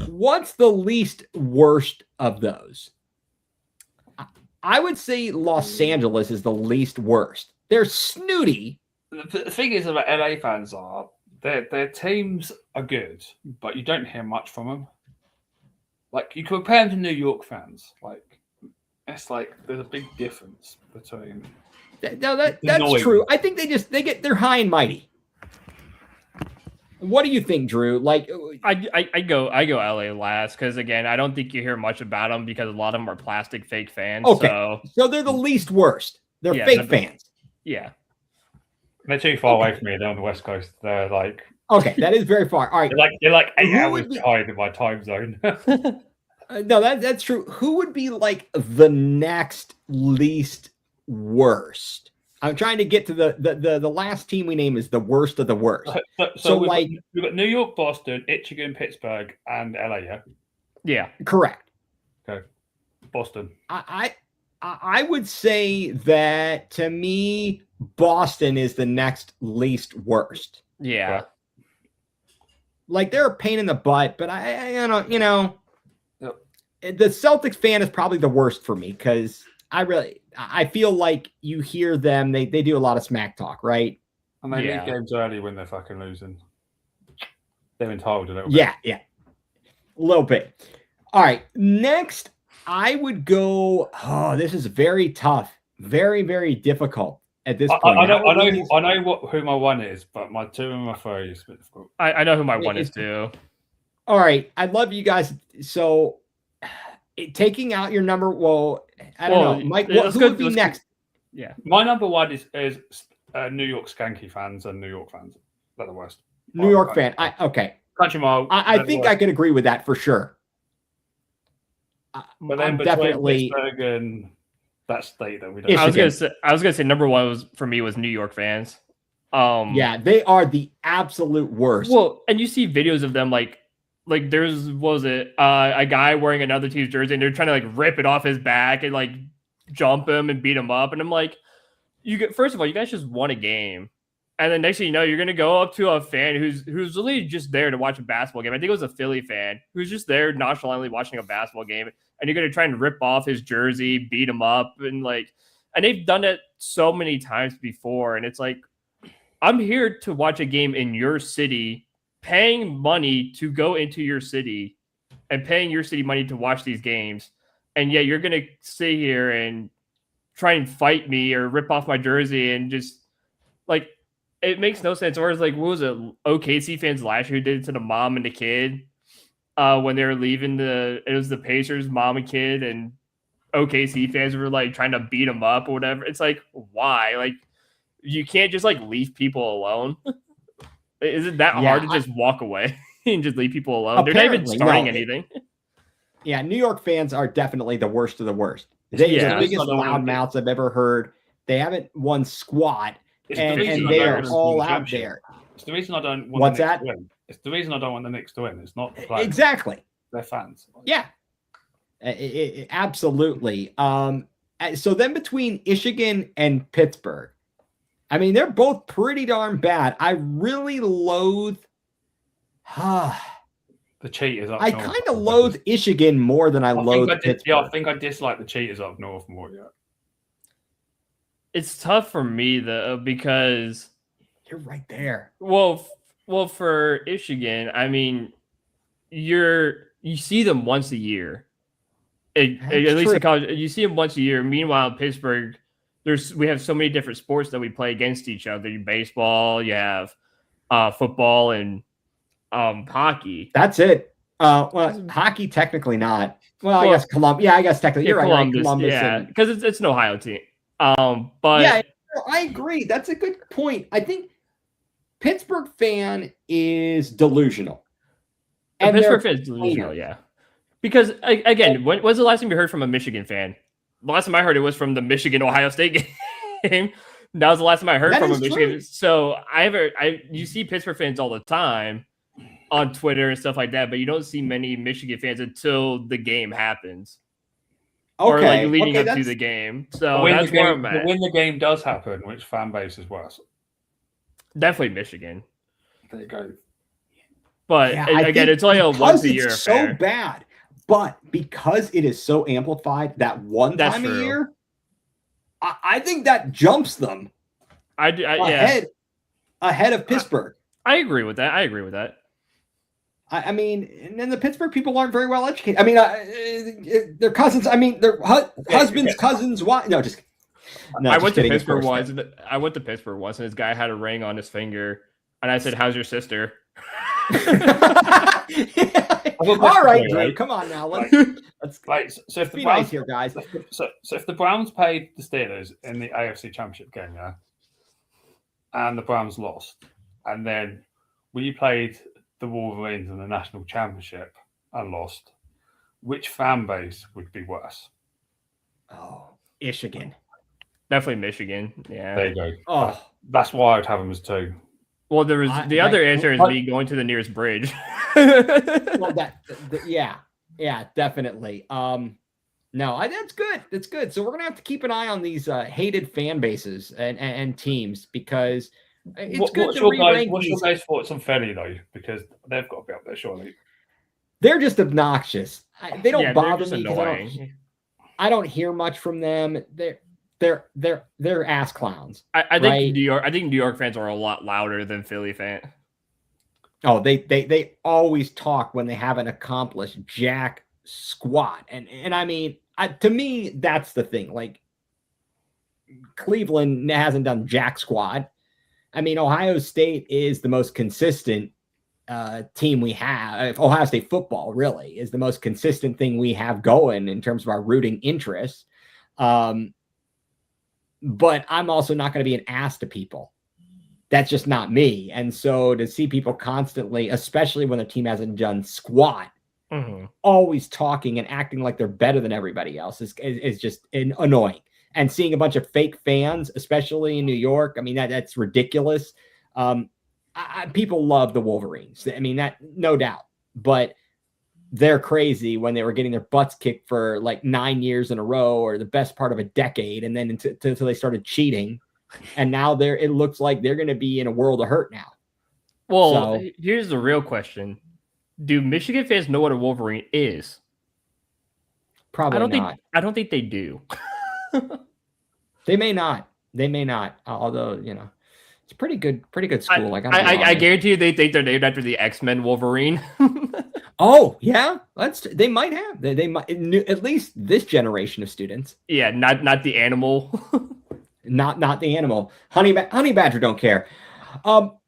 [SPEAKER 1] What's the least worst of those? I would say Los Angeles is the least worst. They're snooty.
[SPEAKER 2] The thing is about LA fans are their teams are good, but you don't hear much from them. Like you compare them to New York fans, like it's like there's a big difference between.
[SPEAKER 1] No, that's true. I think they're high and mighty. What do you think, Drew? Like,
[SPEAKER 3] I go LA last because again, I don't think you hear much about them because a lot of them are plastic fake fans.
[SPEAKER 1] Okay, so they're the least worst. They're fake fans.
[SPEAKER 3] Yeah,
[SPEAKER 2] they're too far away from me. They're on the West Coast. They're like
[SPEAKER 1] that is very far. All right,
[SPEAKER 2] they're like 8 hours behind in my time zone.
[SPEAKER 1] No, that's true. Who would be like the next least worst? I'm trying to get to the last team we name is the worst of the worst.
[SPEAKER 2] So we've got New York, Boston, Michigan, Pittsburgh, and LA.
[SPEAKER 3] Yeah,
[SPEAKER 1] correct.
[SPEAKER 2] Okay, Boston.
[SPEAKER 1] I would say that to me, Boston is the next least worst.
[SPEAKER 3] Yeah,
[SPEAKER 2] right.
[SPEAKER 1] Like they're a pain in the butt, but the Celtics fan is probably the worst for me because I feel like you hear them, they do a lot of smack talk, right?
[SPEAKER 2] And they leave games early when they're fucking losing. They're entitled a little bit.
[SPEAKER 1] Yeah. A little bit. All right. Next, I would go. Oh, this is very tough. Very, very difficult at this point.
[SPEAKER 2] I know who my one is, but my 2 and my 3 is a bit difficult.
[SPEAKER 3] I know who my one is too.
[SPEAKER 1] All right. I'd love you guys. So taking out your number, I don't know. Mike, who would be next?
[SPEAKER 3] Yeah.
[SPEAKER 2] My number 1 is New York Skanky fans and New York fans. They're the worst.
[SPEAKER 1] New York fan. Okay.
[SPEAKER 2] Country Mile.
[SPEAKER 1] I think I can agree with that for sure.
[SPEAKER 2] But then definitely Pittsburgh and that state that we don't.
[SPEAKER 3] I was gonna say number 1 was for me was New York fans.
[SPEAKER 1] Yeah, they are the absolute worst.
[SPEAKER 3] Well, and you see videos of them like there's a guy wearing another team's jersey and they're trying to like rip it off his back and like jump him and beat him up. And I'm like, first of all, you guys just won a game. And then next thing you know, you're gonna go up to a fan who's really just there to watch a basketball game. I think it was a Philly fan who's just there nonchalantly watching a basketball game, and you're gonna try and rip off his jersey, beat him up, and they've done it so many times before. And it's like, I'm here to watch a game in your city, paying money to go into your city and paying your city money to watch these games. And yet you're going to sit here and try and fight me or rip off my jersey and just like, it makes no sense. Or it's like, what was it? OKC fans last year who did it to the mom and the kid when they were leaving it was the Pacers mom and kid, and OKC fans were like trying to beat them up or whatever. It's like, why? Like, you can't just like leave people alone. Is it that hard to just walk away and just leave people alone? They're not even starting anything.
[SPEAKER 1] Yeah, New York fans are definitely the worst of the worst. They're the biggest loudmouths I've ever heard. They haven't won squat, and they are all out there.
[SPEAKER 2] It's the reason I don't want
[SPEAKER 1] What's
[SPEAKER 2] the Knicks
[SPEAKER 1] that?
[SPEAKER 2] to win. It's the reason I don't want the Knicks to win. It's not the
[SPEAKER 1] exactly.
[SPEAKER 2] They're fans.
[SPEAKER 1] Yeah, absolutely. So then between Michigan and Pittsburgh, I mean, they're both pretty darn bad. I really loathe.
[SPEAKER 2] The cheaters up
[SPEAKER 1] I
[SPEAKER 2] north.
[SPEAKER 1] kind of loathe Michigan more than I loathe Pittsburgh.
[SPEAKER 2] Yeah, I think I dislike the cheaters up north more. Yeah.
[SPEAKER 3] It's tough for me though because
[SPEAKER 1] you're right there.
[SPEAKER 3] Well, for Michigan, I mean, you see them once a year. At least in college, you see them once a year. Meanwhile, in Pittsburgh, we have so many different sports that we play against each other. Baseball, you have football, and hockey.
[SPEAKER 1] That's it. Hockey technically not. Well, I guess Columbus. Yeah, I guess technically you're right. Columbus,
[SPEAKER 3] yeah, because it's an Ohio team. But
[SPEAKER 1] yeah, I agree. That's a good point. I think Pittsburgh fan is delusional.
[SPEAKER 3] A
[SPEAKER 1] And
[SPEAKER 3] Pittsburgh
[SPEAKER 1] they're
[SPEAKER 3] fan is delusional, yeah. Because again, when was the last time you heard from a Michigan fan? The last time I heard it was from the Michigan-Ohio State game. That was the last time I heard
[SPEAKER 1] That
[SPEAKER 3] from a
[SPEAKER 1] is
[SPEAKER 3] Michigan.
[SPEAKER 1] true.
[SPEAKER 3] So you see Pittsburgh fans all the time on Twitter and stuff like that, but you don't see many Michigan fans until the game happens. Or like leading up to the game. So that's where I'm at.
[SPEAKER 2] When the game does happen, which fan base is worse?
[SPEAKER 3] Definitely Michigan.
[SPEAKER 2] There you go.
[SPEAKER 3] But again, it's only a once a year affair.
[SPEAKER 1] So bad. But because it is so amplified that one time a year, I think that jumps them ahead of Pittsburgh.
[SPEAKER 3] I agree with that.
[SPEAKER 1] I mean, and then the Pittsburgh people aren't very well educated. I mean, their cousins. I mean, their husbands, cousins. Why? No, just. No,
[SPEAKER 3] I went to Pittsburgh once. And this guy had a ring on his finger, and I said, "How's your sister?"
[SPEAKER 1] All right, Drew. Come on now. Let's
[SPEAKER 2] right. So if the
[SPEAKER 1] be
[SPEAKER 2] Browns
[SPEAKER 1] nice here, guys.
[SPEAKER 2] So if the Browns played the Steelers in the AFC Championship game, yeah, and the Browns lost, and then we played the Wolverines in the National Championship and lost, which fan base would be worse?
[SPEAKER 1] Oh, Michigan.
[SPEAKER 3] Definitely Michigan. Yeah.
[SPEAKER 2] There you go.
[SPEAKER 1] Oh,
[SPEAKER 2] that's why I'd have them as 2.
[SPEAKER 3] Well, there was the other answer is me going to the nearest bridge.
[SPEAKER 1] Well, yeah, definitely. No, that's good. That's good. So we're gonna have to keep an eye on these hated fan bases and teams because it's good to re-rank.
[SPEAKER 2] What's your guys' thoughts on Philly though? Because they've got to be up there, surely.
[SPEAKER 1] They're just obnoxious. They don't bother me.
[SPEAKER 3] Annoying.
[SPEAKER 1] I don't hear much from them. They're ass clowns.
[SPEAKER 3] I think New York fans are a lot louder than Philly fans.
[SPEAKER 1] Oh, they always talk when they haven't accomplished jack squat. And I mean, to me, that's the thing. Like Cleveland hasn't done jack squat. I mean, Ohio State is the most consistent team we have. Ohio State football really is the most consistent thing we have going in terms of our rooting interests. But I'm also not going to be an ass to people. That's just not me. And so to see people constantly, especially when their team hasn't done squat, always talking and acting like they're better than everybody else is just annoying. And seeing a bunch of fake fans, especially in New York, I mean, that's ridiculous. People love the Wolverines. I mean, that no doubt. But they're crazy when they were getting their butts kicked for like 9 years in a row or the best part of a decade. And then until they started cheating. And now it looks like they're going to be in a world of hurt now.
[SPEAKER 3] Well, here's the real question. Do Michigan fans know what a Wolverine is?
[SPEAKER 1] Probably not.
[SPEAKER 3] I don't think they do.
[SPEAKER 1] They may not. Although, it's a pretty good school.
[SPEAKER 3] I guarantee you they think they're named after the X-Men Wolverine.
[SPEAKER 1] Oh, yeah. They might have. They might, at least this generation of students.
[SPEAKER 3] Yeah, not the animal.
[SPEAKER 1] Not the animal. Honey Badger don't care. All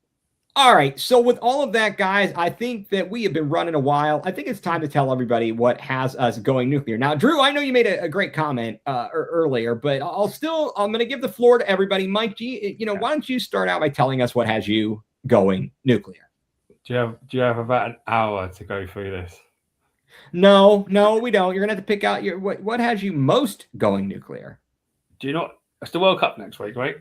[SPEAKER 1] right. So with all of that, guys, I think that we have been running a while. I think it's time to tell everybody what has us going nuclear. Now, Drew, I know you made a great comment earlier, but I'm going to give the floor to everybody. Mike, why don't you start out by telling us what has you going nuclear?
[SPEAKER 2] Do you have about an hour to go through this?
[SPEAKER 1] No, we don't. You're going to have to pick out what has you most going nuclear.
[SPEAKER 2] Do you not? It's the World Cup next week, right?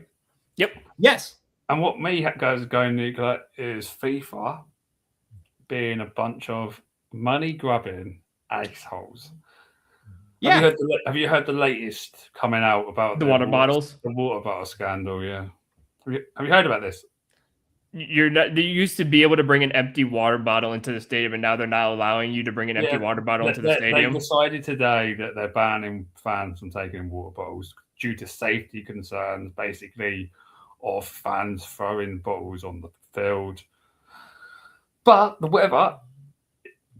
[SPEAKER 3] Yep.
[SPEAKER 1] Yes.
[SPEAKER 2] And what me goes going nuclear is FIFA being a bunch of money grubbing assholes.
[SPEAKER 1] Yeah.
[SPEAKER 2] Have you heard the latest coming out about
[SPEAKER 3] the water bottles?
[SPEAKER 2] The water bottle scandal, yeah. Have you heard about this?
[SPEAKER 3] They used to be able to bring an empty water bottle into the stadium, and now they're not allowing you to bring an empty water bottle into the stadium.
[SPEAKER 2] They decided today that they're banning fans from taking water bottles due to safety concerns, basically, of fans throwing bottles on the field. But the weather,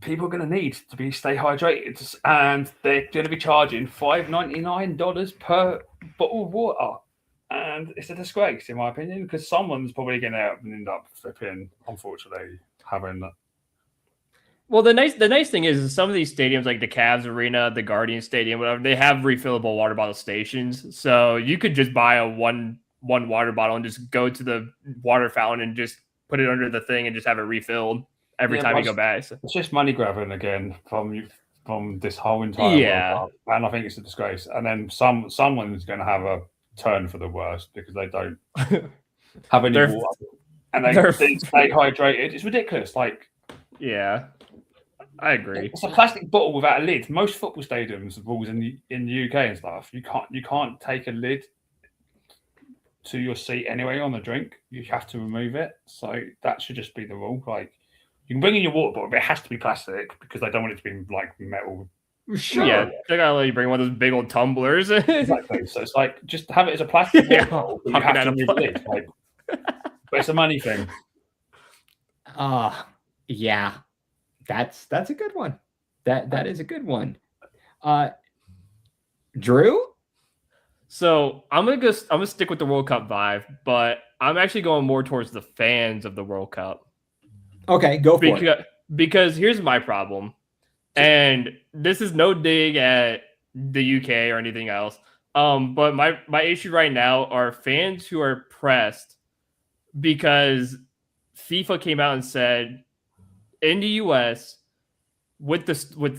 [SPEAKER 2] people are going to need to stay hydrated, and they're going to be charging $5.99 per bottle of water. And it's a disgrace, in my opinion, because someone's probably going to end up flipping, unfortunately, having that.
[SPEAKER 3] Well, the nice thing is some of these stadiums, like the Cavs Arena, the Guardian Stadium, whatever, they have refillable water bottle stations. So you could just buy a one water bottle and just go to the water fountain and just put it under the thing and just have it refilled every time you go back. So.
[SPEAKER 2] It's just money grabbing again from this whole entire World Cup, and I think it's a disgrace. And then someone's going to have a turn for the worst because they don't have any water and they stay hydrated. It's ridiculous. Like,
[SPEAKER 3] yeah, I agree.
[SPEAKER 2] It's a plastic bottle without a lid. Most football stadiums have rules in the UK and stuff. You can't take a lid to your seat anyway on the drink. You have to remove it. So that should just be the rule. Like, you can bring in your water bottle, but it has to be plastic because they don't want it to be like metal.
[SPEAKER 3] Sure. Yeah, they gotta let you bring one of those big old tumblers.
[SPEAKER 2] Exactly. So it's like just have it as a plastic bottle. You have to remove it. Like, but it's a money thing.
[SPEAKER 1] Yeah. That's a good one. That is a good one. Drew?
[SPEAKER 3] So I'm gonna stick with the World Cup vibe, but I'm actually going more towards the fans of the World Cup.
[SPEAKER 1] Okay, go for it.
[SPEAKER 3] Because here's my problem, and this is no dig at the UK or anything else. But my issue right now are fans who are pressed because FIFA came out and said in the US with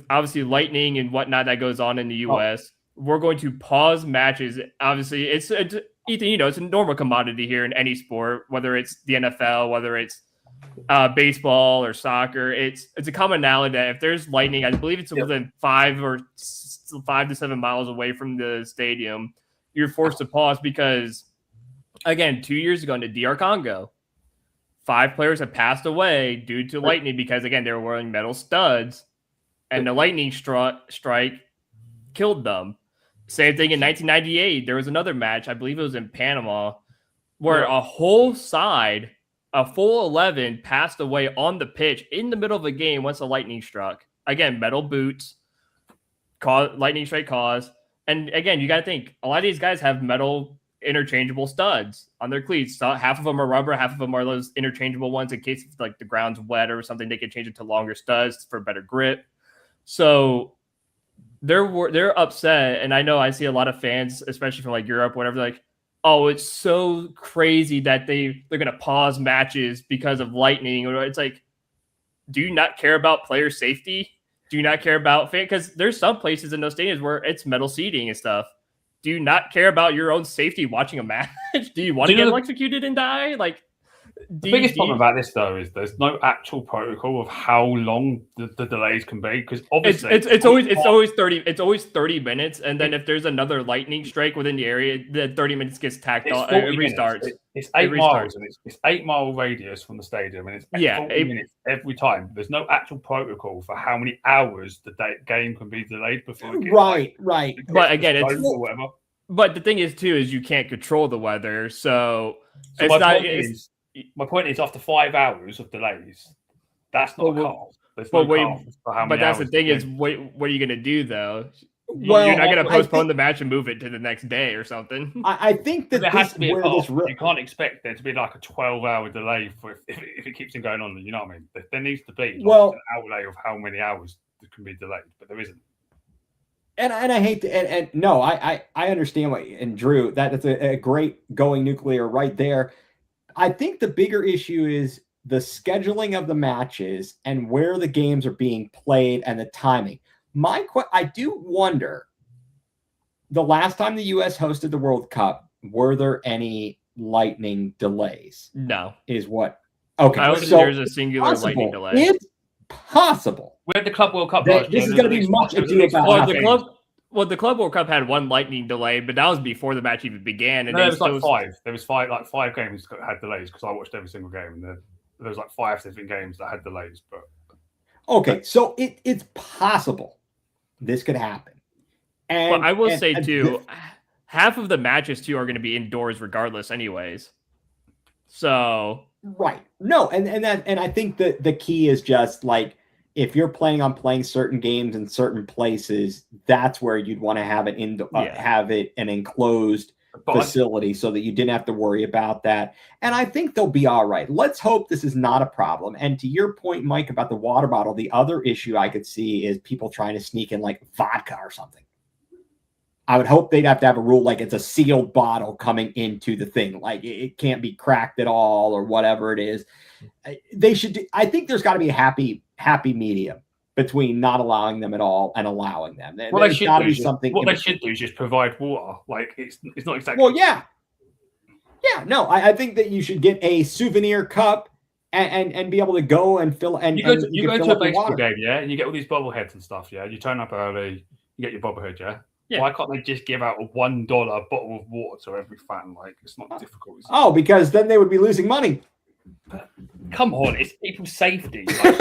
[SPEAKER 3] obviously lightning and whatnot that goes on in the US, we're going to pause matches. Obviously, it's Ethan, it's a normal commodity here in any sport, whether it's the NFL, whether it's baseball or soccer. It's a commonality that if there's lightning, I believe it's within 5 to 7 miles away from the stadium, you're forced to pause because, again, 2 years ago in the DR Congo, 5 players have passed away due to lightning because, again, they were wearing metal studs, and the lightning strike killed them. Same thing in 1998. There was another match, I believe it was in Panama, where a whole side, a full 11, passed away on the pitch in the middle of a game once the lightning struck. Again, metal boots, lightning strike cause. And again, you got to think, a lot of these guys have metal interchangeable studs on their cleats. So half of them are rubber, half of them are those interchangeable ones in case like the ground's wet or something. They can change it to longer studs for better grip. So they're upset, and I know I see a lot of fans, especially from like Europe, whatever, like, oh, it's so crazy that they're gonna pause matches because of lightning. Or it's like, do you not care about player safety? Do you not care about fan? Because there's some places in those stadiums where it's metal seating and stuff. Do you not care about your own safety watching a match? Do you want to get electrocuted and die? Like,
[SPEAKER 2] the biggest problem about this though is there's no actual protocol of how long the delays can be, because obviously it's always 30 minutes, and then if there's another lightning strike within the area, the 30 minutes gets tacked on. It restarts. It's 8 miles, and it's 8 mile radius from the stadium, and it's 40 minutes every time. There's no actual protocol for how many hours the game can be delayed before it gets
[SPEAKER 1] right.
[SPEAKER 2] But again, it's whatever.
[SPEAKER 3] But the thing is too is you can't control the weather, so it's not.
[SPEAKER 2] My point is, after 5 hours of delays, that's not a cut-off.
[SPEAKER 3] But that's the thing is, what are you going to do, though? You're not going to postpone the match and move it to the next day or something.
[SPEAKER 1] I think that
[SPEAKER 2] there has to be a cut-off. You can't expect there to be like a 12-hour delay if it keeps on going on. You know what I mean? There needs to be an outlay of how many hours that can be delayed, but there isn't.
[SPEAKER 1] And I hate to, and no, I understand what, and Drew, that's a great going nuclear right there. I think the bigger issue is the scheduling of the matches and where the games are being played and the timing. I do wonder, the last time the U.S. hosted the World Cup, were there any lightning delays?
[SPEAKER 3] No.
[SPEAKER 1] Is what? Okay.
[SPEAKER 3] I don't think there's a singular lightning delay.
[SPEAKER 1] It's possible.
[SPEAKER 2] We had the Club World Cup.
[SPEAKER 1] This is going to be much ado about
[SPEAKER 3] the Club World Cup had one lightning delay, but that was before the match even began. And
[SPEAKER 2] there was like 5. There was 5 games that had delays because I watched every single game, and there was like 5 different games that had delays. But
[SPEAKER 1] okay, so it's possible this could happen.
[SPEAKER 3] But I will say too, half of the matches too are going to be indoors regardless, anyways. So
[SPEAKER 1] right, no, and I think that the key is just like, if you're planning on playing certain games in certain places, that's where you'd want to have it have it an enclosed facility so that you didn't have to worry about that. And I think they'll be all right. Let's hope this is not a problem. And to your point, Mike, about the water bottle, the other issue I could see is people trying to sneak in like vodka or something. I would hope they'd have to have a rule like it's a sealed bottle coming into the thing. Like it can't be cracked at all or whatever it is. They should do, I think there's got to be a happy medium between not allowing them at all and allowing them.
[SPEAKER 2] Well,
[SPEAKER 1] There's got to be something.
[SPEAKER 2] What they should do is just provide water. Like it's not exactly.
[SPEAKER 1] Well, yeah. Yeah, no, I think that you should get a souvenir cup and be able to go and fill and
[SPEAKER 2] you go to a baseball game, yeah, and you get all these bobbleheads and stuff, yeah. You turn up early, you get your bobblehead, yeah. Why can't they just give out a $1 bottle of water to every fan? Like it's not difficult.
[SPEAKER 1] Oh, because then they would be losing money.
[SPEAKER 2] But, come on, it's people's safety. Like,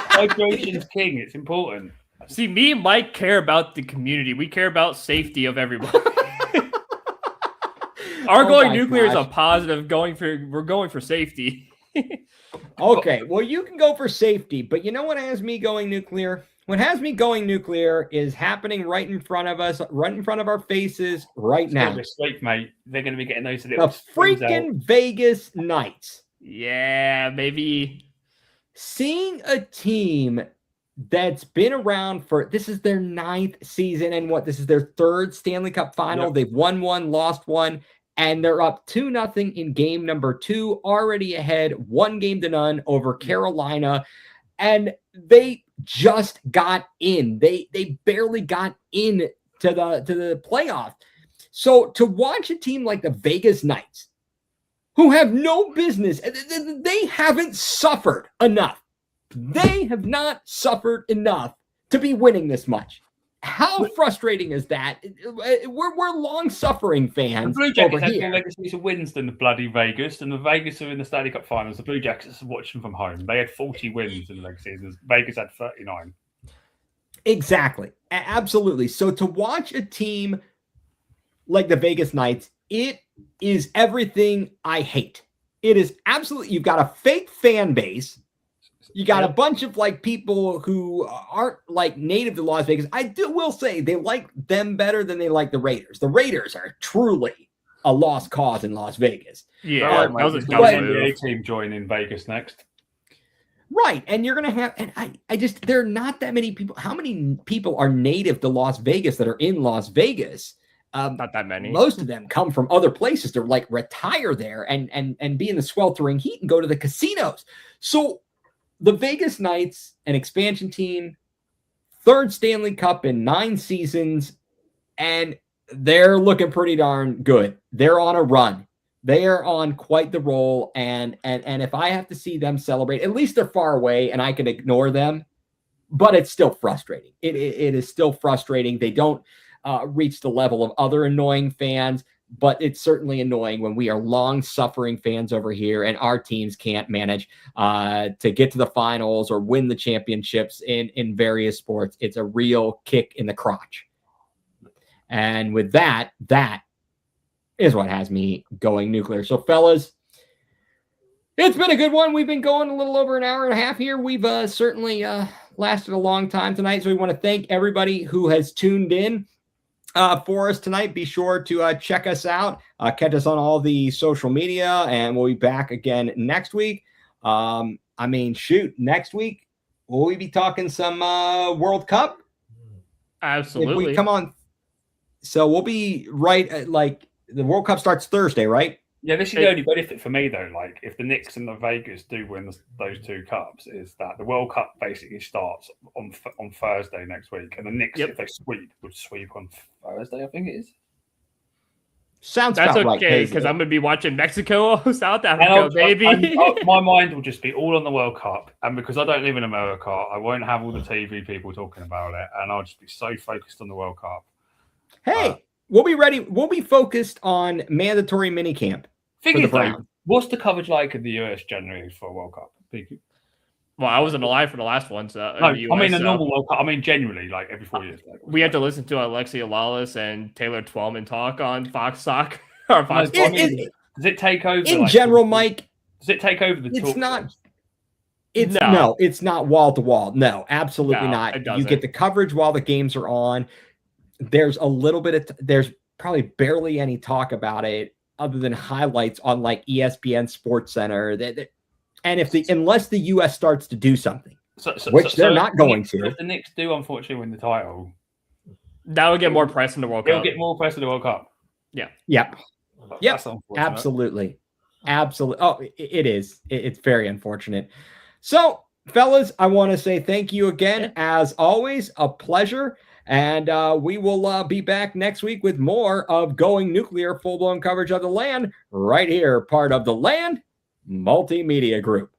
[SPEAKER 2] hydration's king. It's important.
[SPEAKER 3] See, me and Mike care about the community. We care about safety of everybody. Our going nuclear is a positive. We're going for safety.
[SPEAKER 1] Okay, well, you can go for safety, but you know what has me going nuclear? What has me going nuclear is happening right in front of us, right in front of our faces right now.
[SPEAKER 2] Sleep, mate. They're going to be getting those little
[SPEAKER 1] the freaking Vegas Knights.
[SPEAKER 3] Yeah, maybe
[SPEAKER 1] seeing a team that's been around for this is their 9th season and this is their 3rd Stanley Cup final. Yep. They've won one, lost one, and they're up 2-0 in game number 2, already ahead 1-0 over Carolina, and they just got in. They barely got in to the playoff. So to watch a team like the Vegas Knights, who have no business, they haven't suffered enough. They have not suffered enough to be winning this much. How frustrating is that? We're long-suffering fans.
[SPEAKER 2] The Blue Jackets have more legacies of wins than the bloody Vegas, and the Vegas are in the Stanley Cup Finals. The Blue Jackets are watching from home. They had 40 wins in the legacy seasons. Vegas had 39.
[SPEAKER 1] Exactly. Absolutely. So to watch a team like the Vegas Knights, it is everything I hate. It is absolutely, you've got a fake fan base. You got a bunch of like people who aren't like native to Las Vegas. I will say they like them better than they like the Raiders. The Raiders are truly a lost cause in Las Vegas.
[SPEAKER 3] Yeah,
[SPEAKER 2] that was a NBA team joining Vegas next.
[SPEAKER 1] Right, and you're gonna have, and I just there are not that many people. How many people are native to Las Vegas that are in Las Vegas?
[SPEAKER 3] Not that many.
[SPEAKER 1] Most of them come from other places to like retire there and be in the sweltering heat and go to the casinos. So the Vegas Knights, an expansion team, 3rd Stanley Cup in 9 seasons, and they're looking pretty darn good. They're on a run. They are on quite the roll, and if I have to see them celebrate, at least they're far away and I can ignore them, but it's still frustrating. It is still frustrating. They don't reach the level of other annoying fans, but it's certainly annoying when we are long-suffering fans over here and our teams can't manage to get to the finals or win the championships in various sports. It's a real kick in the crotch. And with that is what has me going nuclear. So, fellas, it's been a good one. We've been going a little over an hour and a half here. We've certainly lasted a long time tonight, so we want to thank everybody who has tuned in for us tonight. Be sure to check us out, catch us on all the social media, and we'll be back again next week. Next week, will we be talking some World Cup?
[SPEAKER 3] Absolutely.
[SPEAKER 1] If we come on. So we'll be right at, like, the World Cup starts Thursday, right?
[SPEAKER 2] Yeah, this is the only benefit for me, though. Like, if the Knicks and the Vegas do win those 2 cups, is that the World Cup basically starts on Thursday next week, and the Knicks, if they would sweep on Thursday, I think it is.
[SPEAKER 1] Sounds
[SPEAKER 3] that's
[SPEAKER 1] about
[SPEAKER 3] okay, because I'm going to be watching Mexico, South Africa, baby.
[SPEAKER 2] My mind will just be all on the World Cup, and because I don't live in America, I won't have all the TV people talking about it, and I'll just be so focused on the World Cup.
[SPEAKER 1] Hey. We'll be ready. We'll be focused on mandatory minicamp.
[SPEAKER 2] What's the coverage like in the US generally for a World Cup?
[SPEAKER 3] Well, I wasn't alive for the last one. So
[SPEAKER 2] no, US, I mean the normal World Cup. I mean generally, like every 4 years. Like,
[SPEAKER 3] we had to listen to Alexia Lawless and Taylor Twellman talk on Fox Soccer. Or Fox
[SPEAKER 2] does it take over?
[SPEAKER 1] In general, Mike,
[SPEAKER 2] does it take over the?
[SPEAKER 1] It's not. It's not wall to wall. No, absolutely not. You get the coverage while the games are on. There's a little bit of there's probably barely any talk about it other than highlights on like ESPN Sports Center. And unless the US starts to do something, which they're not going to.
[SPEAKER 2] If the Knicks do unfortunately win the title,
[SPEAKER 3] That would get more press in the World
[SPEAKER 2] He'll
[SPEAKER 3] Cup.
[SPEAKER 2] get more press in the World Cup.
[SPEAKER 1] Yep.
[SPEAKER 2] That's unfortunate.
[SPEAKER 1] Absolutely. Oh, it is. It's very unfortunate. So, fellas, I want to say thank you again. As always, a pleasure. And we will be back next week with more of Going Nuclear, full-blown coverage of the LAN right here, part of the LAN Multimedia Group.